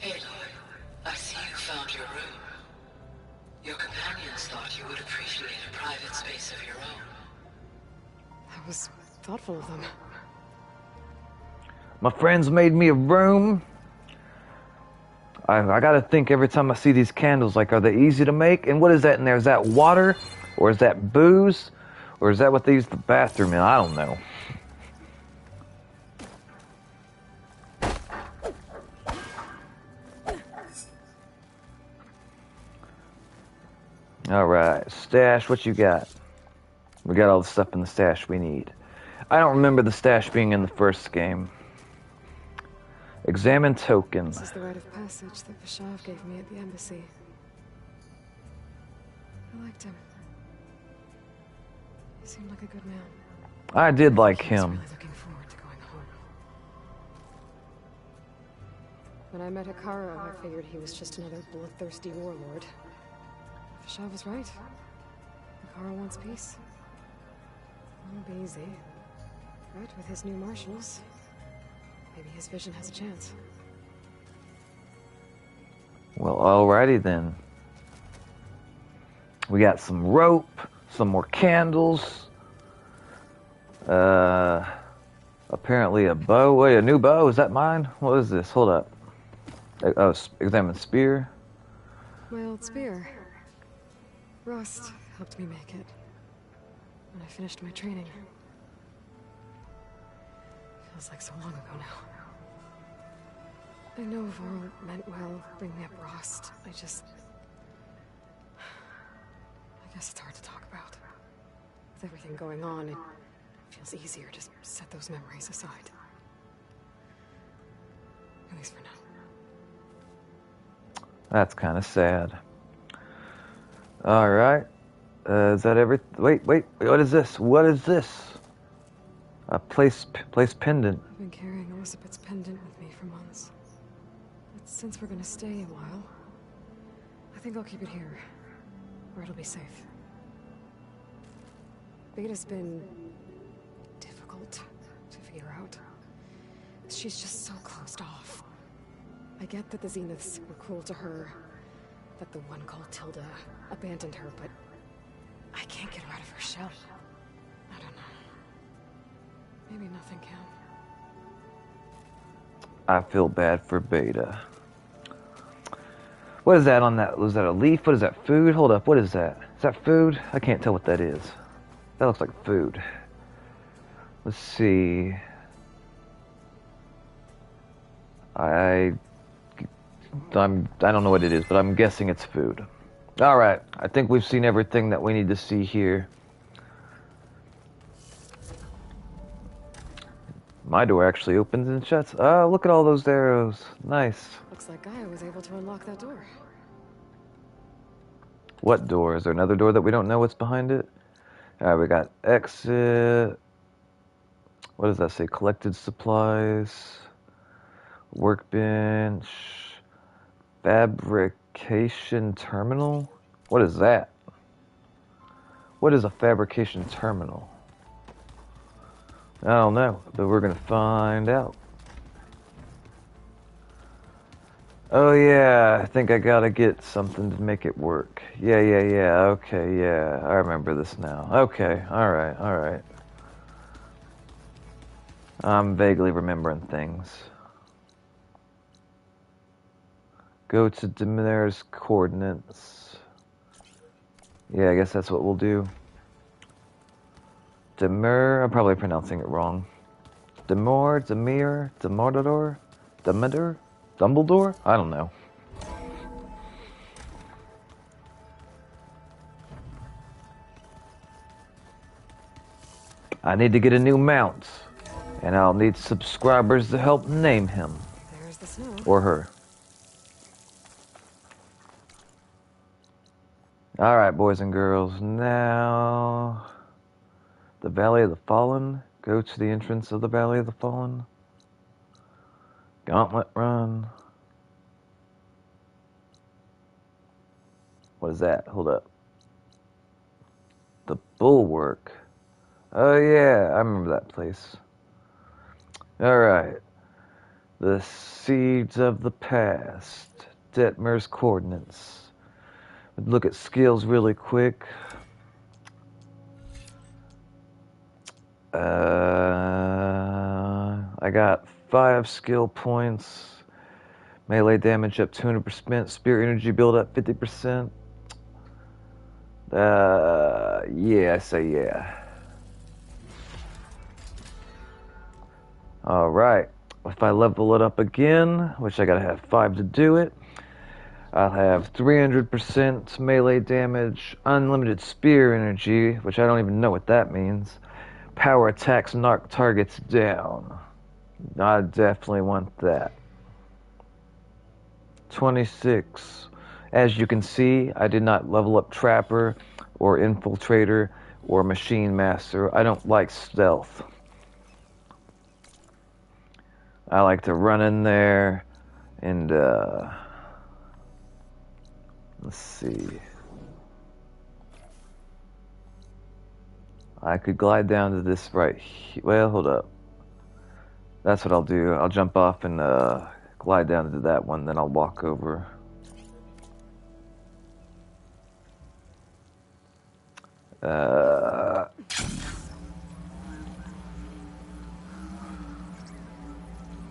Aloy, I see you found your room. Your companions thought you would appreciate a private space of your own. That was thoughtful of them. My friends made me a room. I gotta think every time I see these candles, like, are they easy to make? And what is that in there? Is that water? Or is that booze? Or is that what they use the bathroom in? I don't know. Alright, stash, what you got? We got all the stuff in the stash we need. I don't remember the stash being in the first game. Examine token. This is the rite of passage that Vashav gave me at the embassy. I liked him. He seemed like a good man. I did like I was him. really looking forward to going home. When I met Hikara, I figured he was just another bloodthirsty warlord. Vashav was right. Hikara wants peace. Won't be easy. But with his new marshals, maybe his vision has a chance. Well, alrighty then. We got some rope, some more candles. Apparently a bow. Wait, a new bow? Is that mine? What is this? Hold up. Oh, examine spear. My old spear. Rust helped me make it. When I finished my training. Feels like so long ago now. I know Varl meant well, bring me up Rust. I guess it's hard to talk about. With everything going on, it feels easier to set those memories aside. At least for now. That's kind of sad. Alright. Is that everything? Wait. What is this? What is this? A place pendant. I've been carrying Elizabeth's pendant with me for months. But since we're gonna stay a while, I think I'll keep it here, where it'll be safe. Beta's been difficult to figure out. She's just so closed off. I get that the Zeniths were cruel to her, that the one called Tilda abandoned her, but I can't get her out of her shell. I don't know. Maybe nothing can. I feel bad for Beta. What is that on that? Was that a leaf? What is that? Food? Hold up. What is that? Is that food? I can't tell what that is. That looks like food. Let's see. I don't know what it is, but I'm guessing it's food. Alright, I think we've seen everything that we need to see here. My door actually opens and shuts. Oh, look at all those arrows. Nice. Looks like Gaia was able to unlock that door. What door? Is there another door that we don't know what's behind it? Alright, we got exit. What does that say? Collected supplies. Workbench. Fabrication terminal? What is that? What is a fabrication terminal? I don't know, but we're gonna find out. Oh yeah, I think I gotta get something to make it work. Yeah, okay, yeah, I remember this now. Okay, alright. I'm vaguely remembering things. Go to Demir's coordinates. Yeah, I guess that's what we'll do. Demir, I'm probably pronouncing it wrong. Demir, Dumbledore? I don't know. I need to get a new mount, and I'll need subscribers to help name him. There's the snow. Or her. Alright, boys and girls, now... The Valley of the Fallen. Go to the entrance of the Valley of the Fallen. Gauntlet run. What is that? Hold up. The Bulwark. Oh yeah, I remember that place. Alright. The Seeds of the Past. Detmer's coordinates. Look at skills really quick. I got 5 skill points. Melee damage up 200%. Spirit energy build up 50%. Yeah, I say yeah. Alright. If I level it up again, which I gotta have 5 to do it, I'll have 300% melee damage, unlimited spear energy, which I don't even know what that means. Power attacks knock targets down. I definitely want that. 26. As you can see, I did not level up Trapper or Infiltrator or Machine Master. I don't like stealth. I like to run in there and, let's see. I could glide down to this right here. Well, hold up. That's what I'll do. I'll jump off and glide down to that one, then I'll walk over.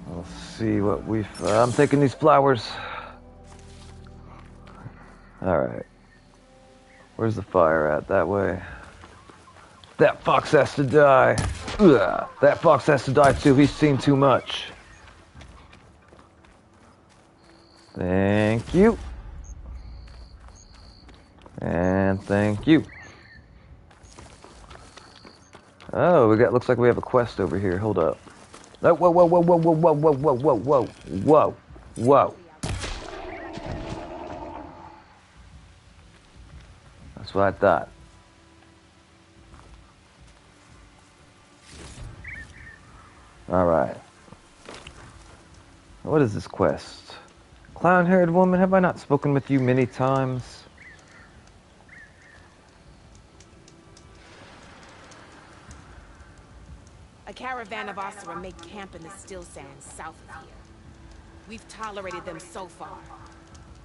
Let's see what we've... I'm taking these flowers. Alright. Where's the fire at? That way. That fox has to die. Ugh. That fox has to die too. He's seen too much. Thank you. And thank you. Oh, looks like we have a quest over here. Hold up. Oh, whoa. That's what I thought. Alright. What is this quest? Clown-haired woman, have I not spoken with you many times? A caravan of Osira make camp in the still sands south of here. We've tolerated them so far.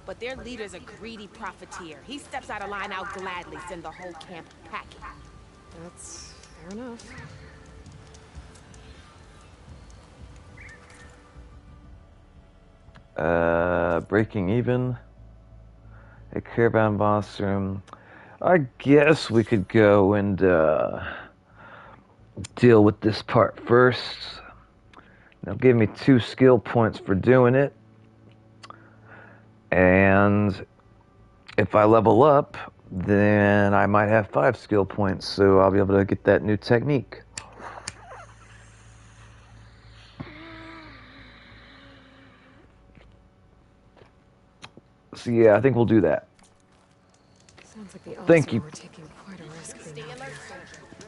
But their leader's a greedy profiteer. He steps out of line, I'll gladly send the whole camp packing. That's fair enough. Breaking even. A caravan boss room. I guess we could go and deal with this part first. They'll give me 2 skill points for doing it. And if I level up, then I might have 5 skill points, so I'll be able to get that new technique. So yeah, I think we'll do that. Sounds like the Thank you. were taking quite a risk being out here.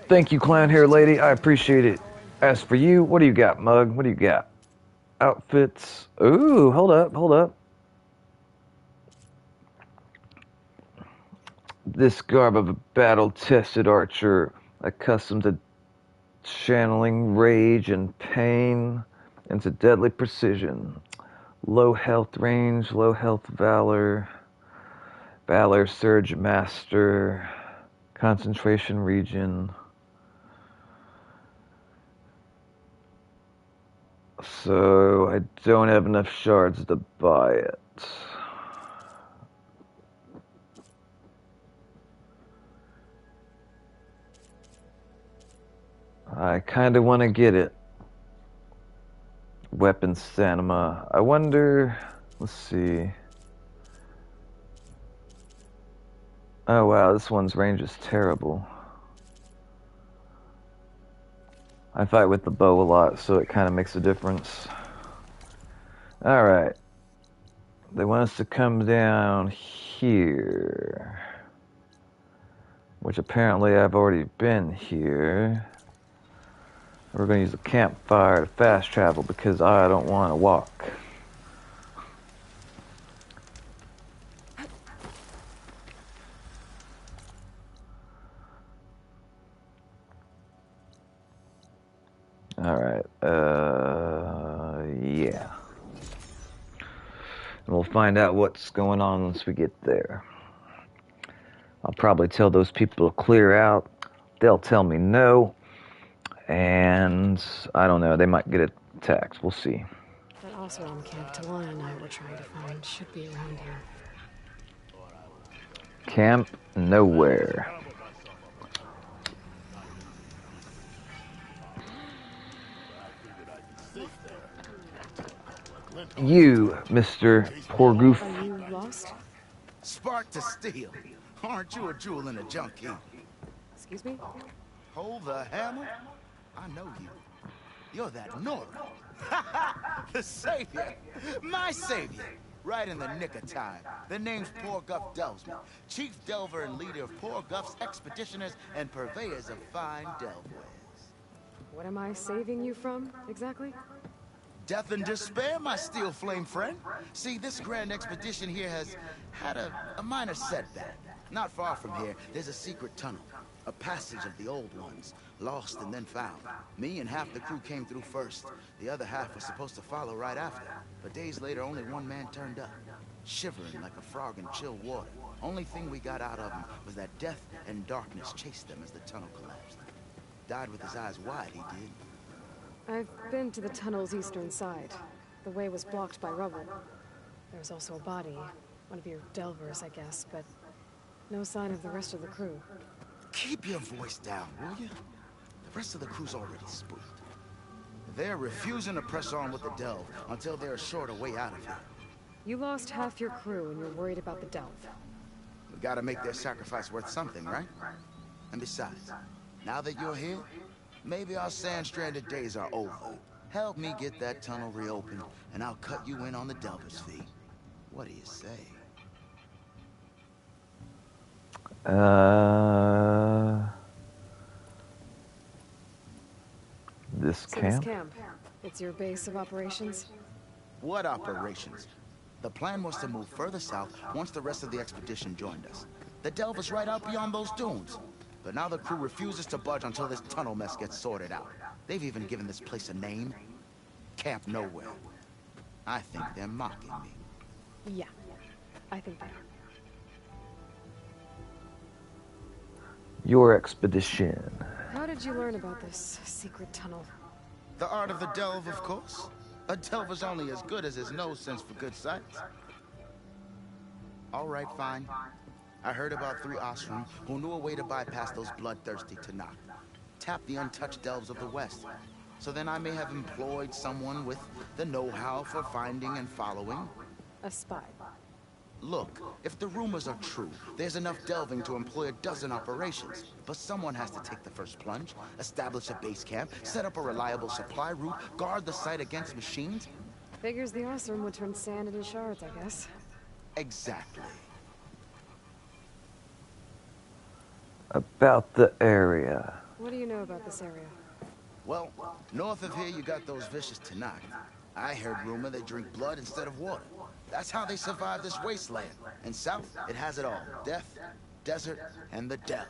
Thank you, clown hair lady. I appreciate it. As for you, what do you got, mug? What do you got? Outfits. Ooh, hold up. This garb of a battle-tested archer, accustomed to channeling rage and pain into deadly precision. Low health range, low health valor, valor surge master, concentration region. So I don't have enough shards to buy it. I kind of want to get it. Weapon stamina. I wonder. Let's see. Oh wow, this one's range is terrible. I fight with the bow a lot, so it kind of makes a difference. Alright. They want us to come down here. Which apparently I've already been here. We're going to use a campfire to fast travel because I don't want to walk. Alright, yeah. And we'll find out what's going on once we get there. I'll probably tell those people to clear out. They'll tell me no. And I don't know, they might get attacked. We'll see. That Osram camp Talon and I were trying to find should be around here. Camp nowhere. You, Mr. Poor Goof. Are you lost? Spark to steel. Aren't you a jewel in a junk heap? Excuse me? Hold the hammer? I know you. You're that Nora. The savior. My savior. Right in the nick of time. The name's Poor Guff Delvesman, chief delver and leader of Poor Guff's expeditioners and purveyors of fine delvewares. What am I saving you from, exactly? Death and despair, my steel flame friend. See, this grand expedition here has had a minor setback. Not far from here, there's a secret tunnel. A passage of the old ones, lost and then found. Me and half the crew came through first. The other half was supposed to follow right after. But days later, only one man turned up, shivering like a frog in chill water. Only thing we got out of him was that death and darkness chased them as the tunnel collapsed. Died with his eyes wide, he did. I've been to the tunnel's eastern side. The way was blocked by rubble. There's also a body. One of your delvers, I guess, but no sign of the rest of the crew. Keep your voice down, will you? The rest of the crew's already spooked. They're refusing to press on with the delve until they're assured a way out of here. You lost half your crew and you're worried about the delve. We gotta make their sacrifice worth something, right? And besides, now that you're here, maybe our sand-stranded days are over. Help me get that tunnel reopened, and I'll cut you in on the delver's fee. What do you say? This So camp? this camp, it's your base of operations? What operations? The plan was to move further south once the rest of the expedition joined us. The delve is right out beyond those dunes. But now the crew refuses to budge until this tunnel mess gets sorted out. They've even given this place a name. Camp Nowhere. I think they're mocking me. Yeah, I think they are. Your expedition. How did you learn about this secret tunnel? The art of the delve, of course. A delver's only as good as his nose sense for good sights. All right, fine. I heard about 3 Osram who knew a way to bypass those bloodthirsty Tanakh. Tap the untouched delves of the West. So then I may have employed someone with the know-how for finding and following. A spy. Look, if the rumors are true, there's enough delving to employ a dozen operations. But someone has to take the first plunge, establish a base camp, set up a reliable supply route, guard the site against machines. Figures the Ostrom would turn sand into shards, I guess. Exactly. About the area. What do you know about this area? Well, north of here you got those vicious Tanakh. I heard rumor they drink blood instead of water. That's how they survive this wasteland. And south, it has it all. Death, desert, and the Delve.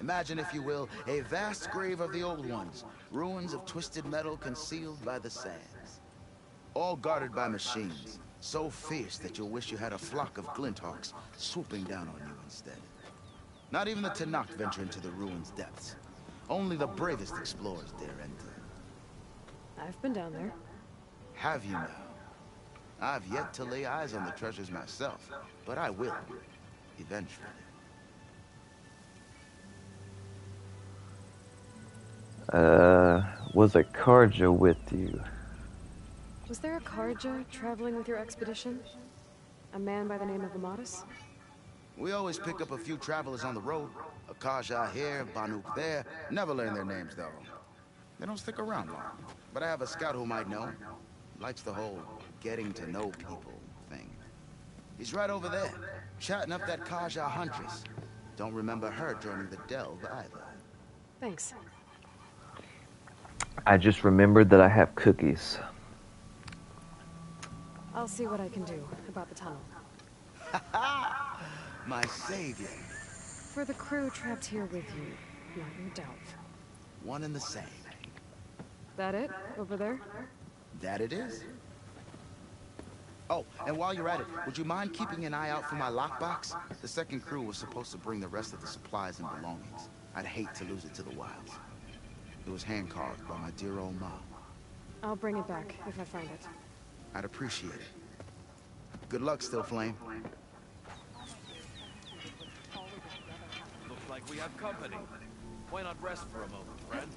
Imagine, if you will, a vast grave of the old ones. Ruins of twisted metal concealed by the sands. All guarded by machines. So fierce that you'll wish you had a flock of glinthawks swooping down on you instead. Not even the Tanakh venture into the ruins' depths. Only the bravest explorers dare enter. I've been down there. Have you now? I've yet to lay eyes on the treasures myself, but I will, eventually. Was a Karja with you? Was there a Karja traveling with your expedition? A man by the name of Amatis? We always pick up a few travelers on the road. A Karja here, Banuk there. Never learn their names, though. They don't stick around long. But I have a scout who might know. Likes the whole getting to know people thing. He's right over there, chatting up that Karja huntress. Don't remember her joining the Delve either. Thanks. I just remembered that I have cookies. I'll see what I can do about the tunnel. My savior. For the crew trapped here with you, not your Delve. One and the same. That it? Over there? That it is. Oh, and while you're at it, would you mind keeping an eye out for my lockbox? The second crew was supposed to bring the rest of the supplies and belongings. I'd hate to lose it to the wilds. It was hand-carved by my dear old mom. I'll bring it back if I find it. I'd appreciate it. Good luck, Still Flame. Looks like we have company. Why not rest for a moment, friend?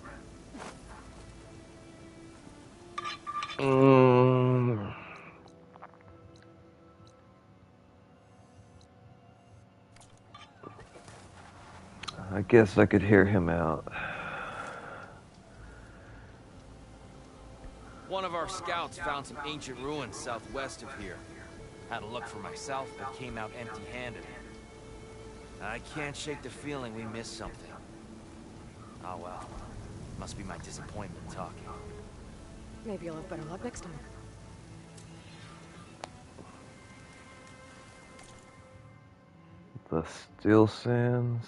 I guess I could hear him out. One of our scouts found some ancient ruins southwest of here. Had a look for myself, but came out empty-handed. I can't shake the feeling we missed something. Oh well. Must be my disappointment talking. Maybe you'll have better luck next time. The Still Sands.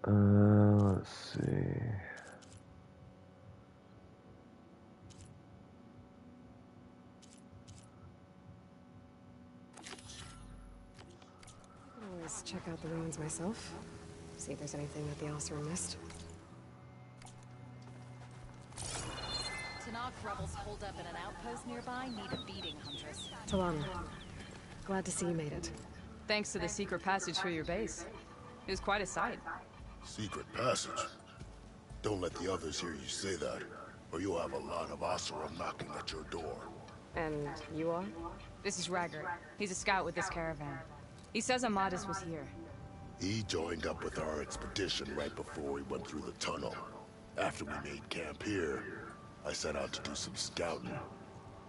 Let's see. Always check out the ruins myself. See if there's anything that the Ostrom missed. Tanakh rebels holed up in an outpost nearby need a beating, Huntress. Talana, glad to see you made it. Thanks to the secret passage for your base. It was quite a sight. Secret passage? Don't let the others hear you say that, or you'll have a lot of Oseram knocking at your door. And you are? This is Raggart. He's a scout with this caravan. He says Amatis was here. He joined up with our expedition right before we went through the tunnel. After we made camp here, I set out to do some scouting.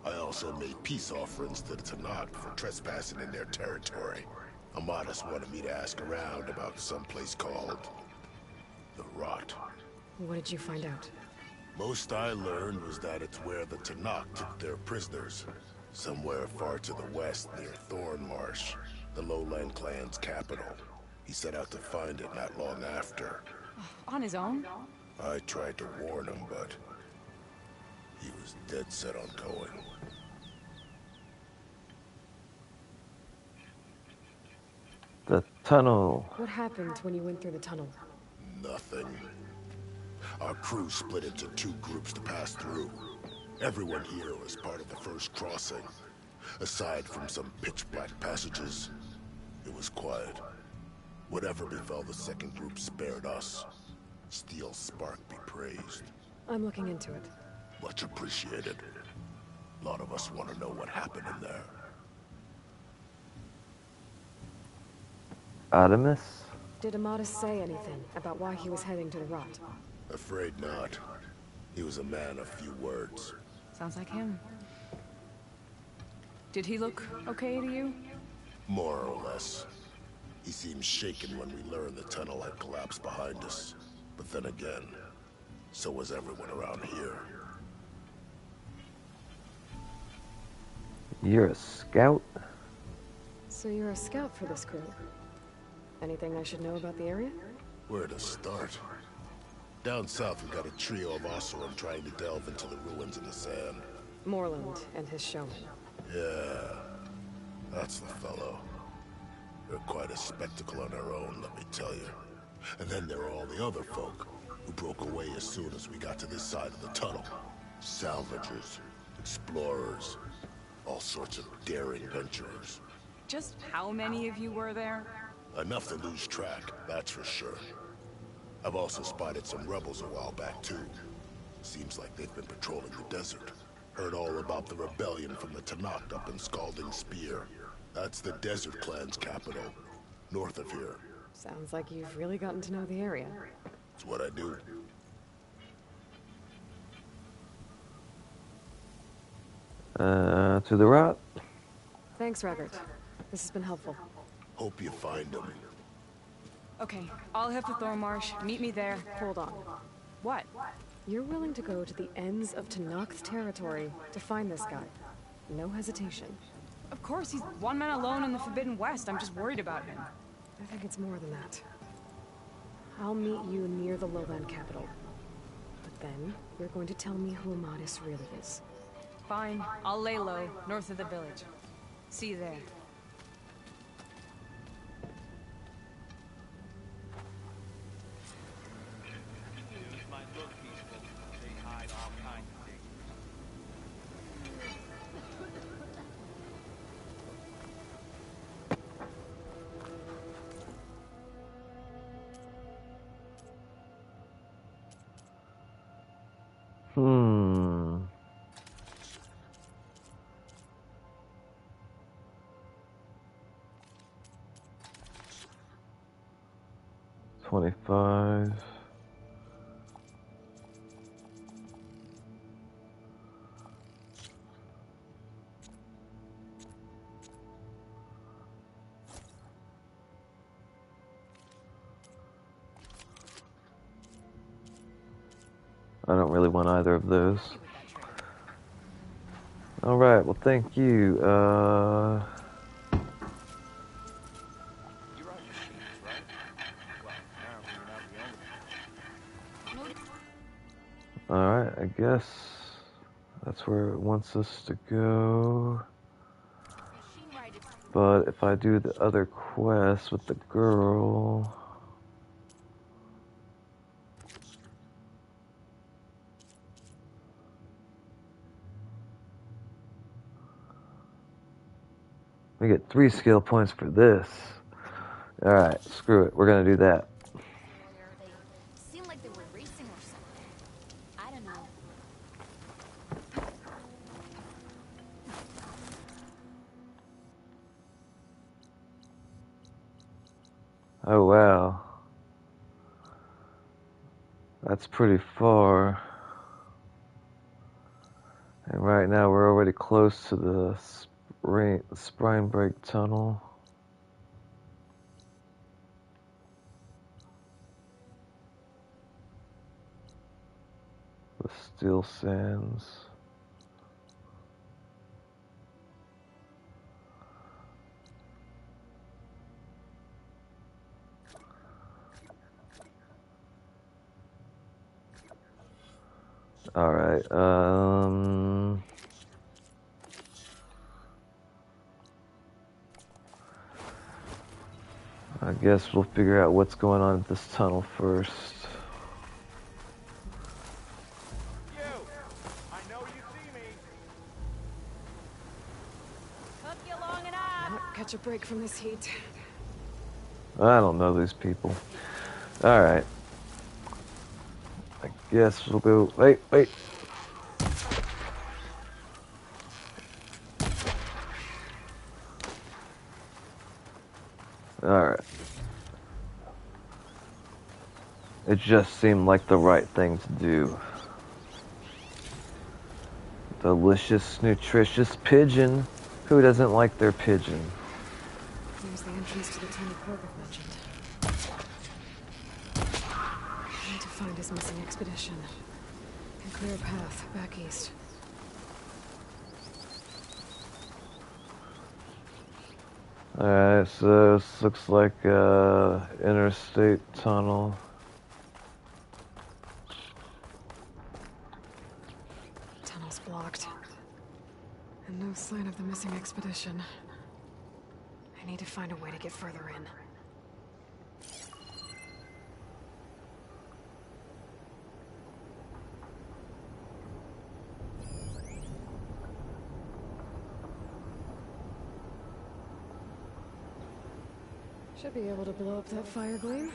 I also made peace offerings to the Tanakh for trespassing in their territory. Amatis wanted me to ask around about some place called the Rot. What did you find out? Most I learned was that it's where the Tanakh took their prisoners. Somewhere far to the west near Thorn Marsh. The Lowland clan's capital. He set out to find it not long after. On his own? I tried to warn him, but he was dead set on going. The tunnel. What happened when you went through the tunnel? Nothing. Our crew split into 2 groups to pass through. Everyone here was part of the first crossing. Aside from some pitch-black passages, it was quiet. Whatever befell the second group spared us. Steel Spark be praised. I'm looking into it. Much appreciated. A lot of us want to know what happened in there. Artemis? Did Amadis say anything about why he was heading to the rot? Afraid not. He was a man of few words. Sounds like him. Did he look okay to you? More or less. He seemed shaken when we learned the tunnel had collapsed behind us. But then again, so was everyone around here. You're a scout? So you're a scout for this crew? Anything I should know about the area? Where to start? Down south, we got a trio of Oseram trying to delve into the ruins in the sand. Moreland and his showman. Yeah, that's the fellow. They're quite a spectacle on their own, let me tell you. And then there are all the other folk, who broke away as soon as we got to this side of the tunnel. Salvagers, explorers, all sorts of daring venturers. Just how many of you were there? Enough to lose track, that's for sure. I've also spotted some rebels a while back, too. Seems like they've been patrolling the desert. Heard all about the rebellion from the Tanakh up in Scalding Spear. That's the Desert Clan's capital, north of here. Sounds like you've really gotten to know the area. It's what I do. To the rot? Thanks, Raggart. This has been helpful. Hope you find him. Okay, I'll head for Thormarsh. Meet me there. Hold on. What? You're willing to go to the ends of Tanakh's territory to find this guy. No hesitation. Of course, he's one man alone in the Forbidden West. I'm just worried about him. I think it's more than that. I'll meet you near the Lowland capital. But then, you're going to tell me who Amadis really is. Fine. I'll lay low, north of the village. See you there. Hmm. $25. I don't really want either of those. Alright, well thank you. Alright, I guess that's where it wants us to go. But if I do the other quest with the girl... We get 3 skill points for this. Alright, screw it. We're gonna do that. Seemed like they were racing or something. I don't know. Oh wow. That's pretty far. And right now we're already close to the Spine Break Tunnel. The Steel Sands. Alright, I guess we'll figure out what's going on at this tunnel first. Catch a break from this heat. I don't know these people. Alright. I guess we'll go... Wait. Alright. It just seemed like the right thing to do. Delicious, nutritious pigeon. Who doesn't like their pigeon? Here's the entrance to the tunnel Korgov mentioned. I need to find his missing expedition and clear a path back east. Alright, so this looks like a interstate tunnel. Tunnel's blocked. And no sign of the missing expedition. I need to find a way to get further in. Should be able to blow up that fire gleam.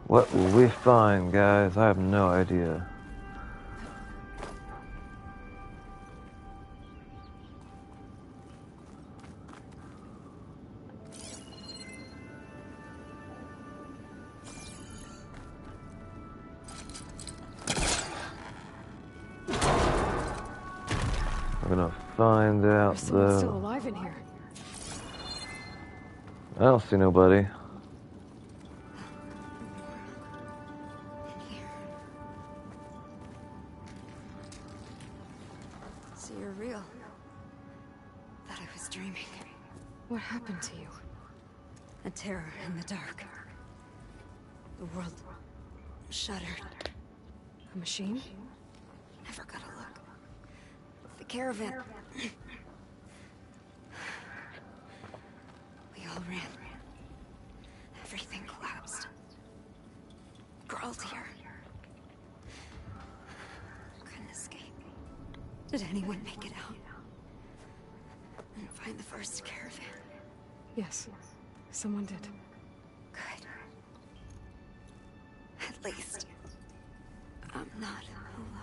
What will we find, guys? I have no idea. I'm gonna find out There's someone still though. alive in here. I don't see nobody. So you're real. Thought I was dreaming. What happened to you? A terror in the dark. The world shuddered. A machine? Never got a look. The caravan. We all ran. Everything collapsed. Crawled here. Couldn't escape. Did anyone make it out? And find the first caravan? Yes, someone did. Good. At least, I'm not alone.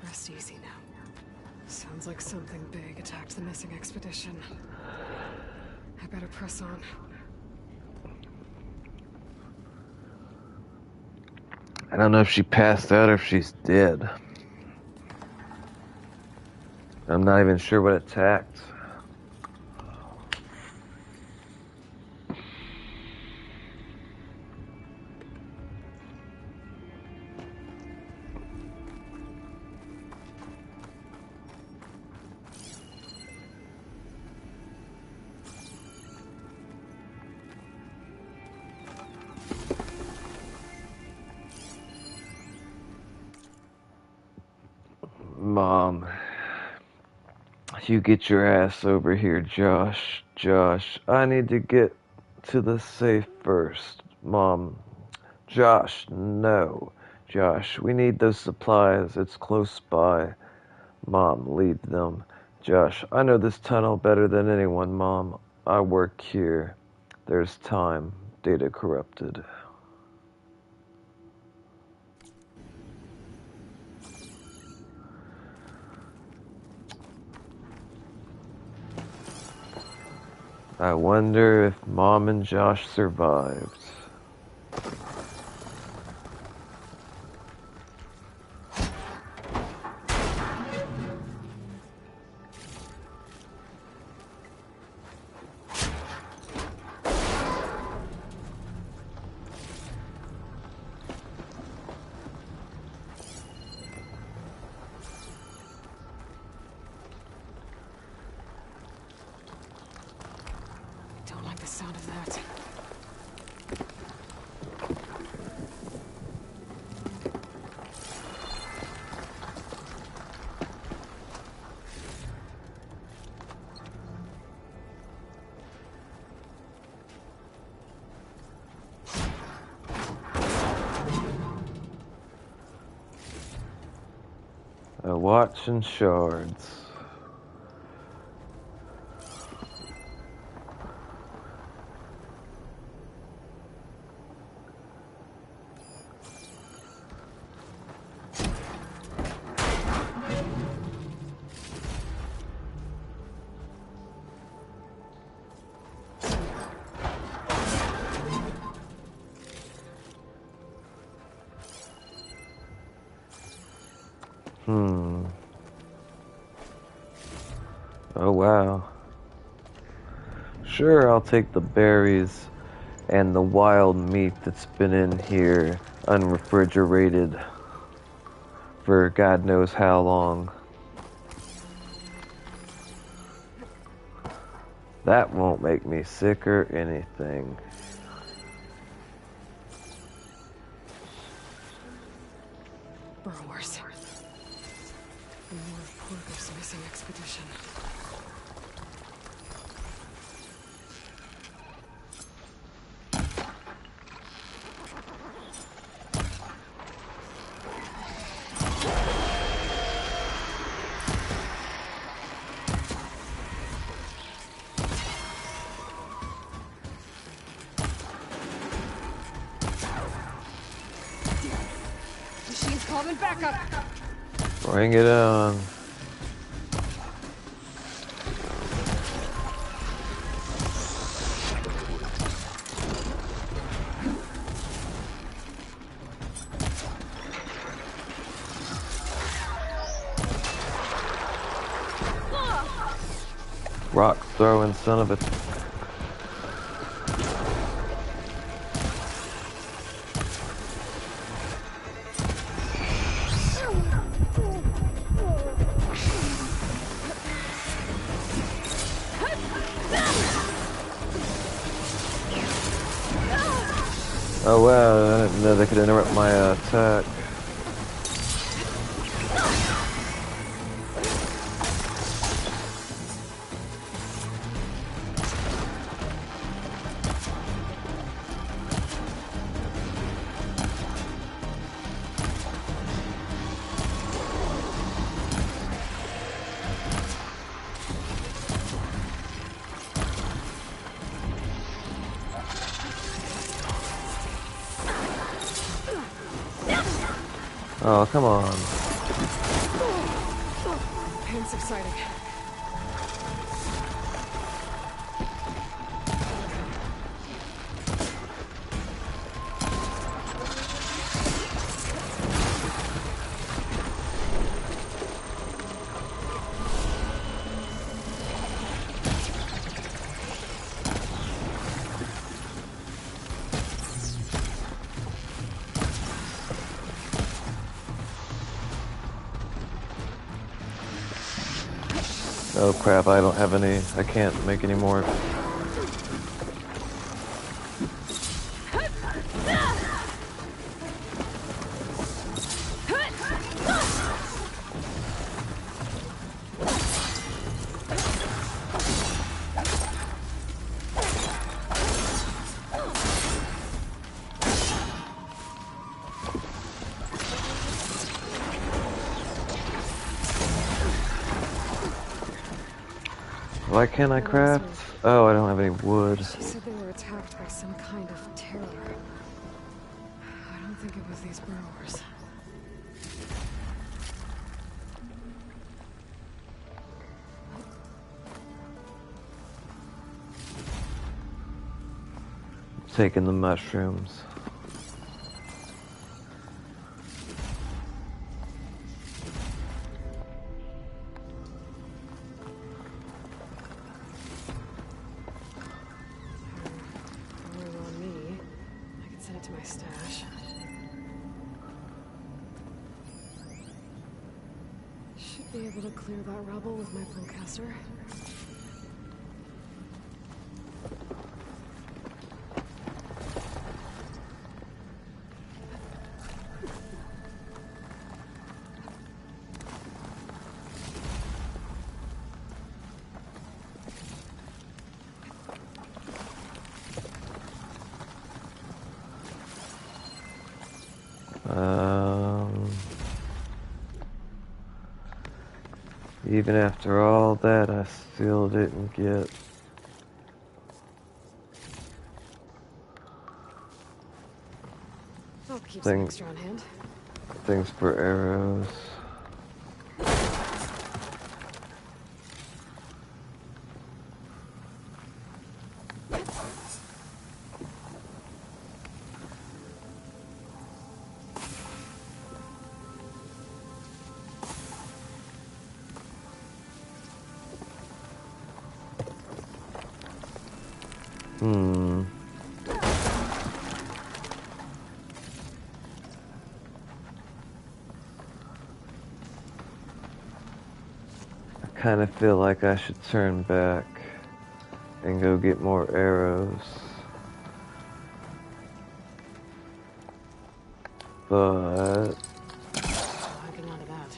Rest easy now. Sounds like something big attacked the missing expedition. I better press on. I don't know if she passed out or if she's dead. I'm not even sure what attacked. Mom, you get your ass over here, Josh. Josh, I need to get to the safe first. Mom, Josh, no. Josh, we need those supplies. It's close by. Mom, leave them. Josh, I know this tunnel better than anyone, Mom. I work here. There's time. Data corrupted. I wonder if Mom and Josh survived. Don't like the sound of that. A watch and shards. Oh wow. Sure, I'll take the berries and the wild meat that's been in here unrefrigerated for God knows how long. That won't make me sick or anything. Burrowers. More of Porter's missing expedition. Machine's calling back up. Bring it on. Rock throwing son of a... Oh wow, I didn't know they could interrupt my attack. Oh, come on. Pain subsiding. Oh crap, I don't have any, I can't make any more. Why can't I craft? Oh, I don't have any wood. She said they were attacked by some kind of terror. I don't think it was these burrowers. taking the mushrooms. On me. I can send it to my stash. Should be able to clear that rubble with my bowcaster. Even after all that, I still didn't get I'll keep some extra on hand. things for arrows. I kind of feel like I should turn back and go get more arrows. But Hanging on to that.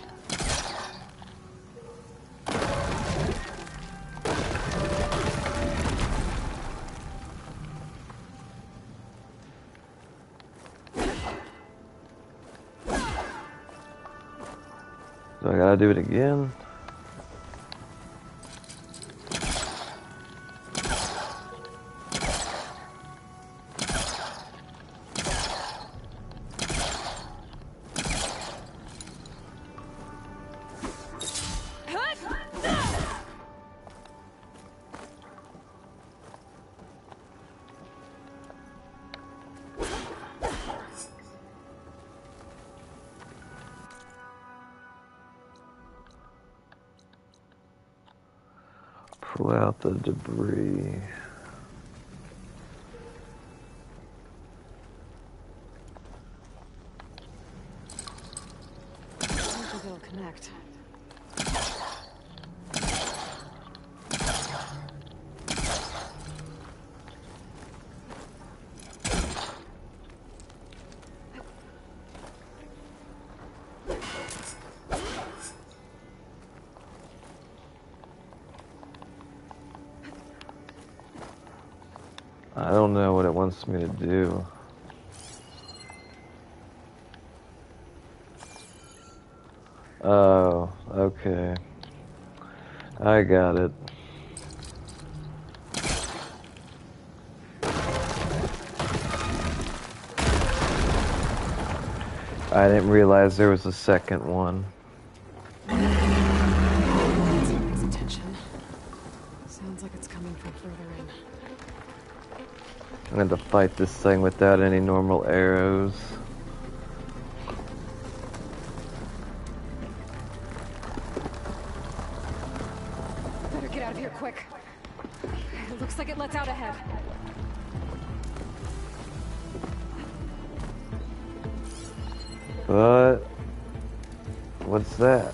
do I gotta do it again? Pull out the debris. I don't think it'll connect. I don't know what it wants me to do. Oh, okay. I got it. I didn't realize there was a second one. Somebody's attention. Sounds like it's coming from further in. I'm going to fight this thing without any normal arrows. Better get out of here quick. It looks like it lets out ahead. But what's that?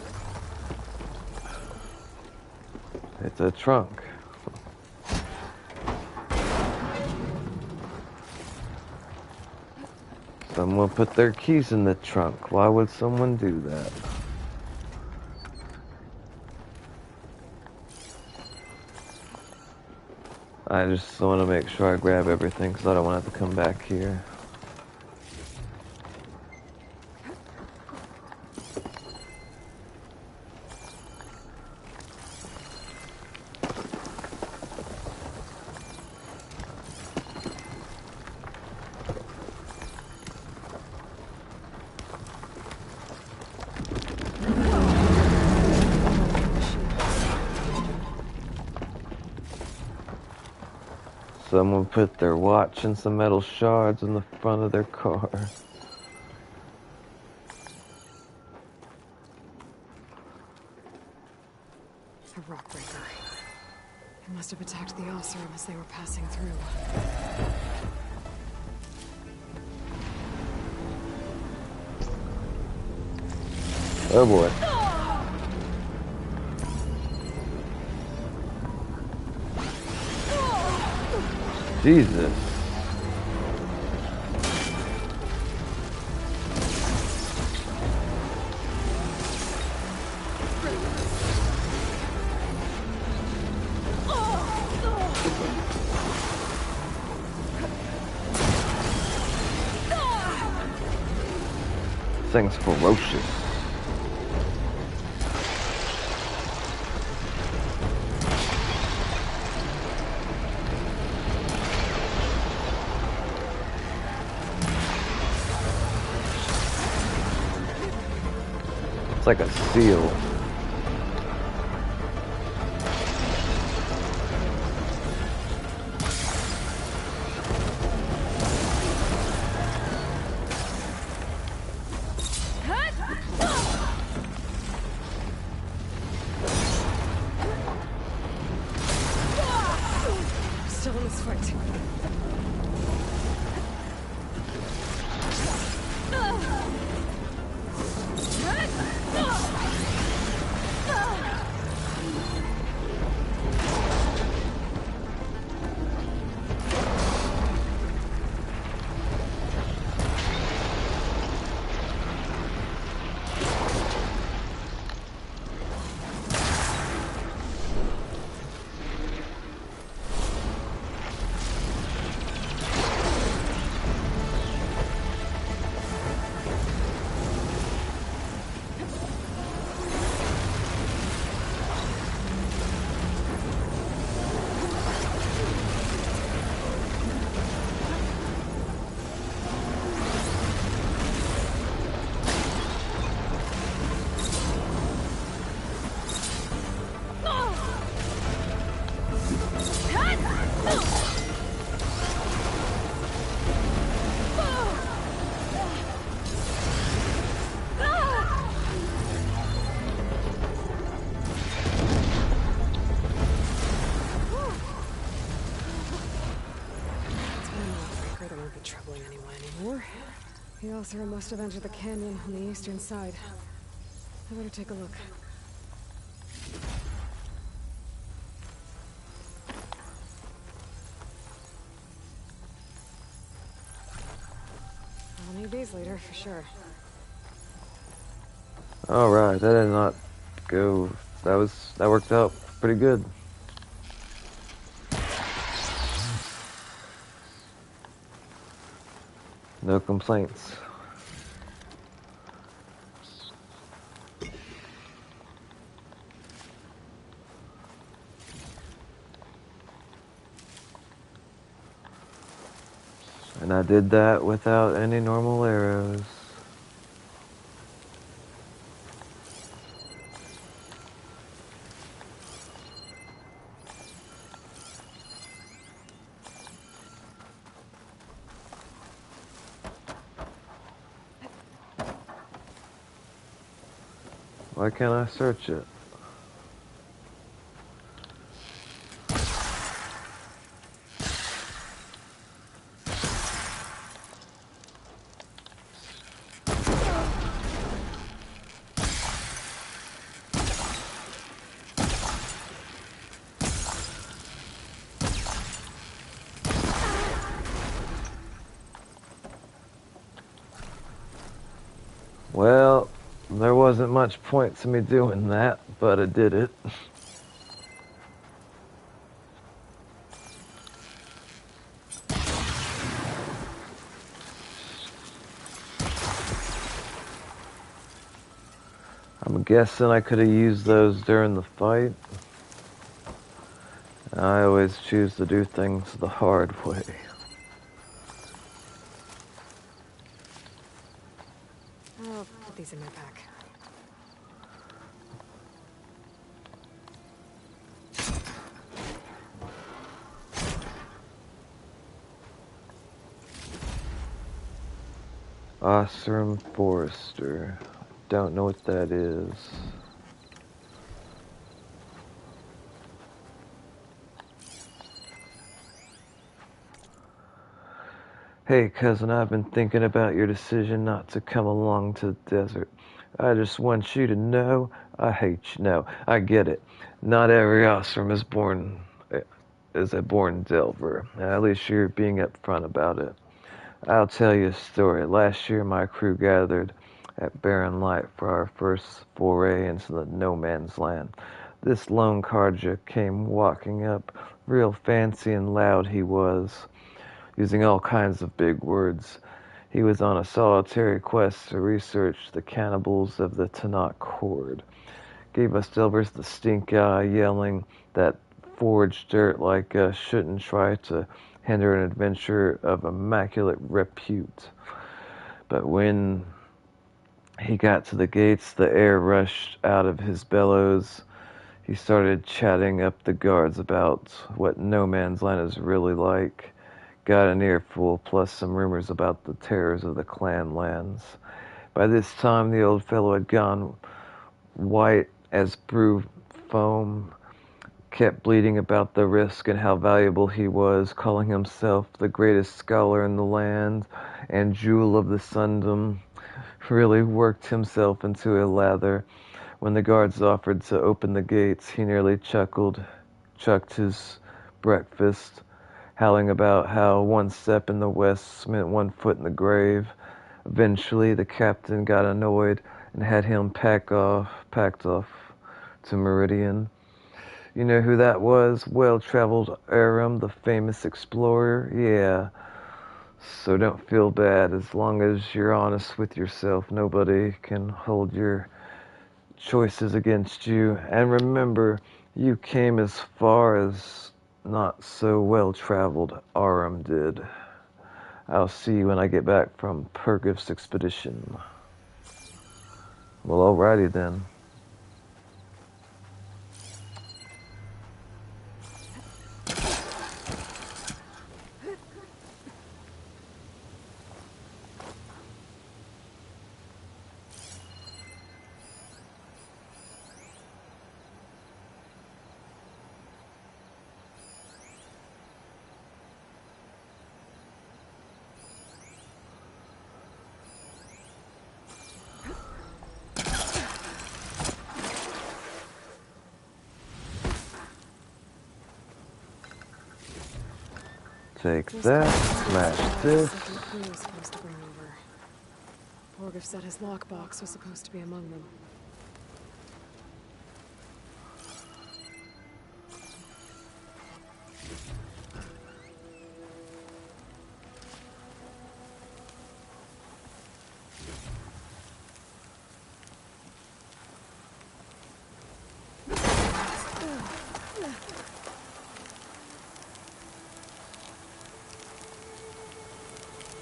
It's a trunk. Someone put their keys in the trunk. Why would someone do that? I just want to make sure I grab everything because I don't want to have to come back here. Someone put their watch and some metal shards in the front of their car. A rock breaker. It must have attacked the Osram as they were passing through. Oh boy. Jesus. This thing's ferocious. It's like a seal. Still in this fight. Troubling anyone anymore. The Osram must have entered the canyon on the eastern side. I better take a look. I'll need these later for sure. Alright, that did not go. That worked out pretty good. No complaints. And I did that without any normal arrows. Why can't I search it? Well, there wasn't much point to me doing that, but I did it. I'm guessing I could have used those during the fight. I always choose to do things the hard way. I'll put these in my pack. Ostrom Forester. Don't know what that is. Hey cousin, I've been thinking about your decision not to come along to the desert. I just want you to know I hate you. No, I get it. Not every Ostrom is a born Delver. At least you're being upfront about it. I'll tell you a story. Last year my crew gathered at Barren Light for our first foray into the no man's land. This lone Karja came walking up, real fancy and loud he was, using all kinds of big words. He was on a solitary quest to research the cannibals of the Tanakh horde. Gave us Delvers the stink eye, yelling that forged dirt like us shouldn't try to hinder an adventure of immaculate repute. But when he got to the gates, the air rushed out of his bellows. He started chatting up the guards about what no man's land is really like. Got an earful, plus some rumors about the terrors of the clan lands. By this time, the old fellow had gone white as brew foam, kept bleating about the risk and how valuable he was, calling himself the greatest scholar in the land and jewel of the Sundom. Really worked himself into a lather. When the guards offered to open the gates, he nearly chucked his breakfast, howling about how one step in the west meant 1 foot in the grave. Eventually, the captain got annoyed and had him packed off to Meridian. You know who that was? Well-traveled Aram, the famous explorer? Yeah. So don't feel bad. As long as you're honest with yourself, nobody can hold your choices against you. And remember, you came as far as not so well-traveled Aram did. I'll see you when I get back from Purgif's expedition. Well, alrighty then. Take that, smash this. Second crew was supposed to bring over. Borgif said his lockbox was supposed to be among them.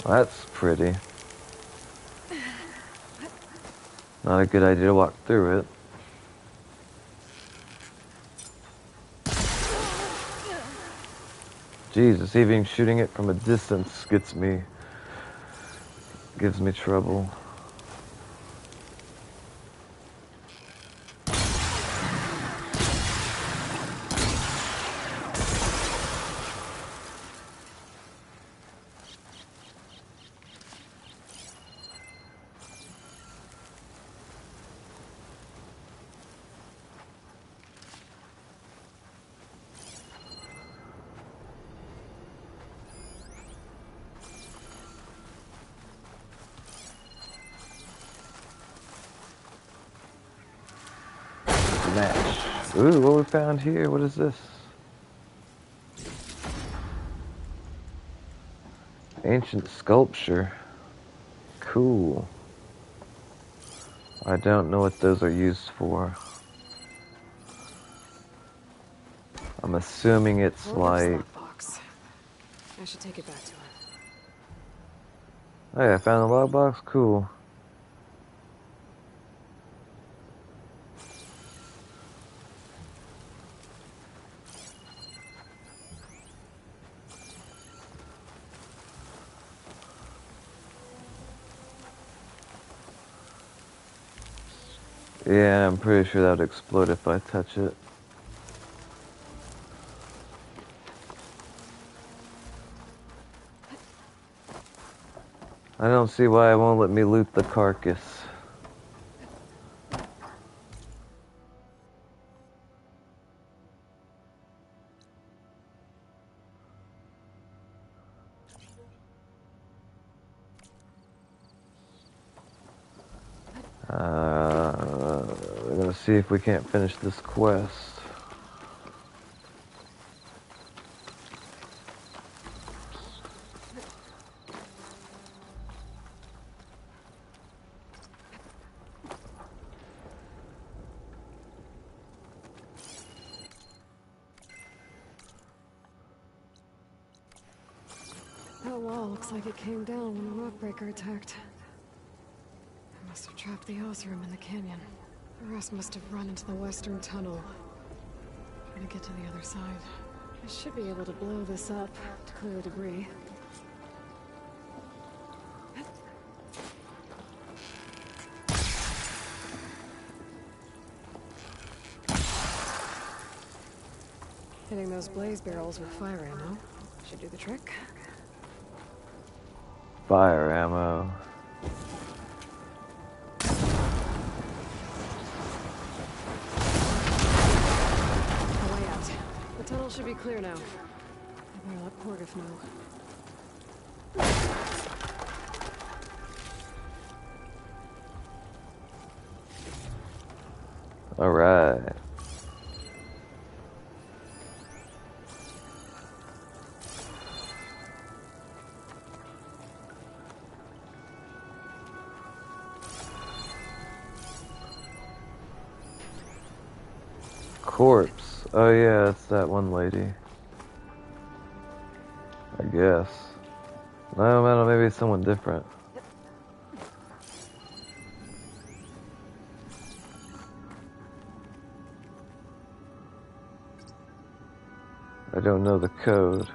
That's pretty. Not a good idea to walk through it. Jesus, even shooting it from a distance gives me trouble. Match. Ooh, what we found here? What is this? Ancient sculpture. Cool. I don't know what those are used for. I'm assuming it's like... Lockbox. I should take it back to her. Oh yeah, I found the logbox? Cool. Yeah, I'm pretty sure that would explode if I touch it. I don't see why it won't let me loot the carcass. We're gonna see if we can't finish this quest. That wall looks like it came down when the rockbreaker attacked. I must have trapped the Osram in the canyon. The rest must have run into the western tunnel. Trying to get to the other side. I should be able to blow this up to clear the debris. Hitting those blaze barrels with fire ammo should do the trick. Fire ammo. A way out. The tunnel should be clear now. I better let Porgif know. All right. Corpse. Oh yeah, it's that one lady. I guess. No, maybe it's someone different. I don't know the code.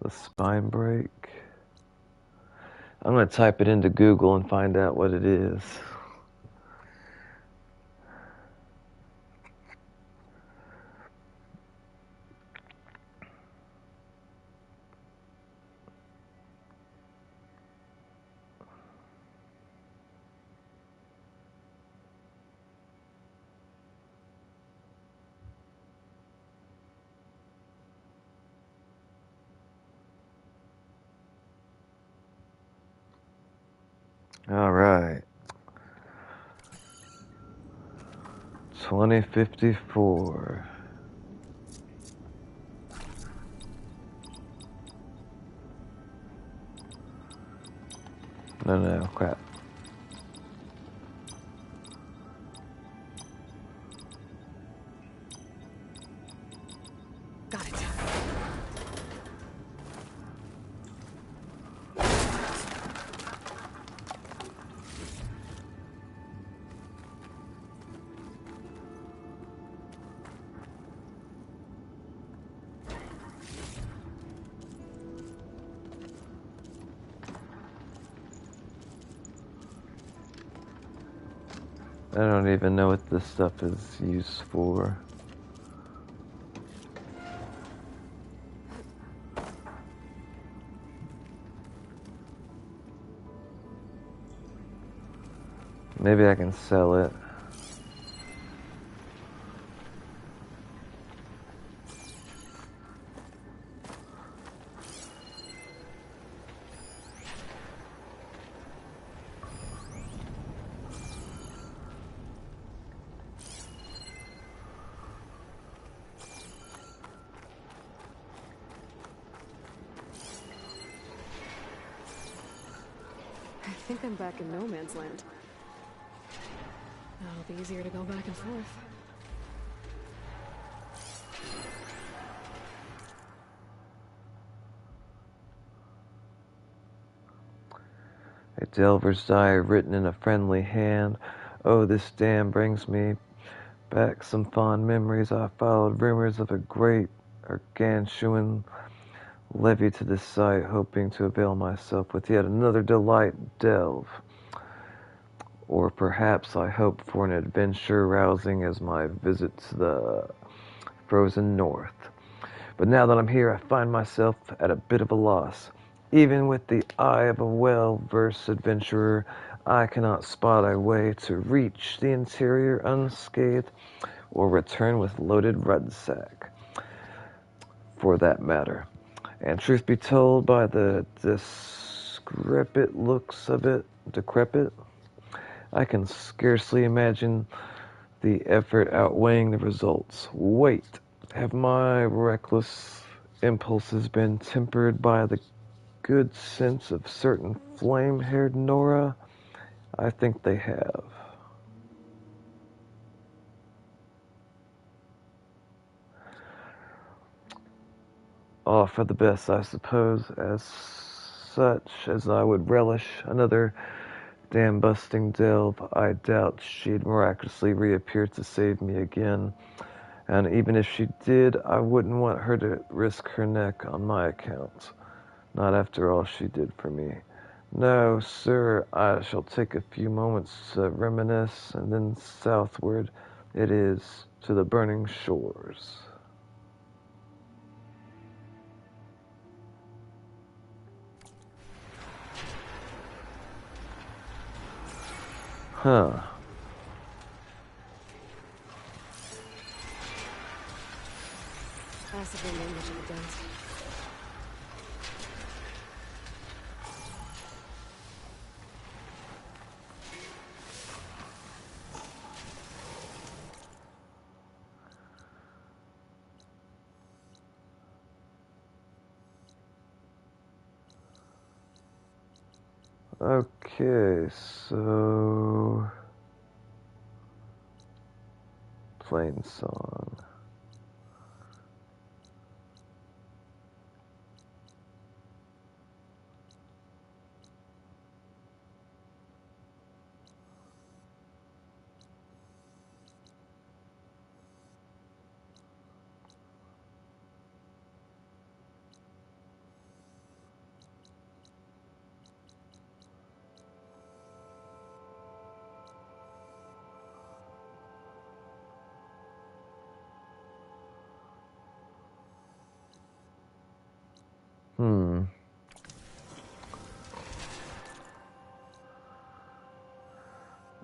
The spine break. I'm gonna type it into Google and find out what it is. All right. 2054. No, crap. Got it. I don't even know what this stuff is used for. Maybe I can sell it. I think I'm back in no man's land. Now it'll be easier to go back and forth. A delver's diary written in a friendly hand. Oh, this dam brings me back some fond memories. I followed rumors of a great gargantuan levy to this site, hoping to avail myself with yet another delight delve. Or perhaps I hoped for an adventure rousing as my visit to the frozen north. But now that I'm here, I find myself at a bit of a loss. Even with the eye of a well-versed adventurer, I cannot spot a way to reach the interior unscathed or return with loaded rucksack, for that matter. And truth be told, by the decrepit looks of it, I can scarcely imagine the effort outweighing the results. Wait, have my reckless impulses been tempered by the good sense of certain flame-haired Nora? I think they have. All for the best, I suppose, as such as I would relish another dam-busting delve. I doubt she'd miraculously reappear to save me again. And even if she did, I wouldn't want her to risk her neck on my account. Not after all she did for me. No, sir, I shall take a few moments to reminisce, and then southward it is to the burning shores. Huh. Acid won't make much of a dent. Okay, so plain song.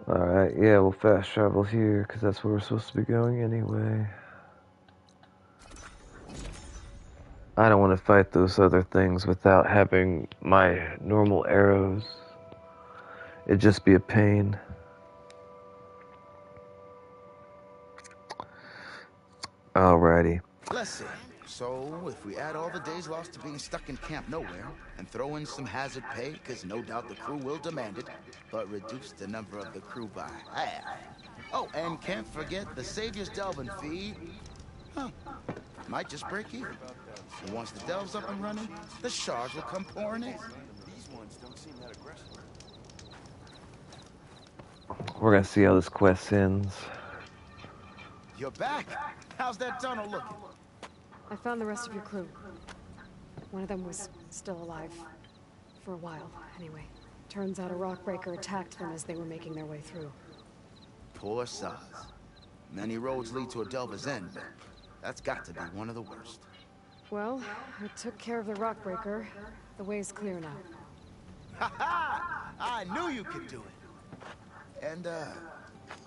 Alright, yeah, we'll fast travel here, because that's where we're supposed to be going anyway. I don't want to fight those other things without having my normal arrows. It'd just be a pain. Alrighty. Let's see. So, if we add all the days lost to being stuck in Camp Nowhere, and throw in some hazard pay, because no doubt the crew will demand it, but reduce the number of the crew by half. Oh, and can't forget the Savior's Delving fee. Huh. Might just break even. And once the delve's up and running, the shards will come pouring in. These ones don't seem that aggressive. We're gonna see how this quest ends. You're back. How's that tunnel looking? I found the rest of your crew. One of them was still alive. For a while, anyway. Turns out a rock breaker attacked them as they were making their way through. Poor sods. Many roads lead to a delver's end, but that's got to be one of the worst. Well, I took care of the rock breaker. The way's clear now. Ha ha! I knew you could do it. And,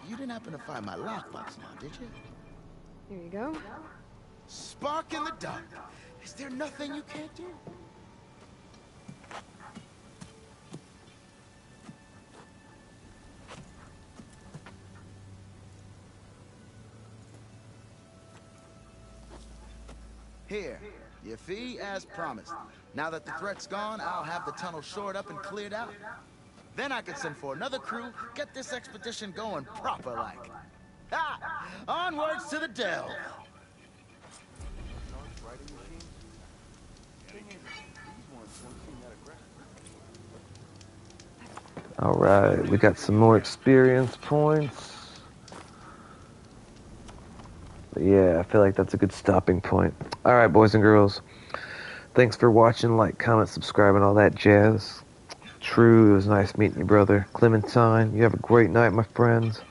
you didn't happen to find my lockbox now, did you? Here you go. Spark in the dark. Is there nothing you can't do? Here, your fee as promised. Now that the threat's gone, I'll have the tunnel shored up and cleared out. Then I can send for another crew, get this expedition going proper-like. Ha! Onwards to the delve! Alright, we got some more experience points. Yeah, I feel like that's a good stopping point. Alright, boys and girls. Thanks for watching. Like, comment, subscribe, and all that jazz. True, it was nice meeting you, brother. Clementine, you have a great night, my friends.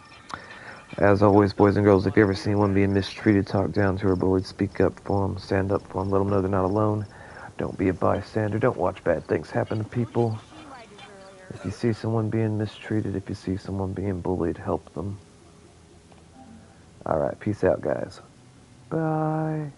As always, boys and girls, if you ever see anyone being mistreated, talk down to or bullied, speak up for them, stand up for them, let them know they're not alone. Don't be a bystander. Don't watch bad things happen to people. If you see someone being mistreated, if you see someone being bullied, help them. Alright, peace out, guys. Bye.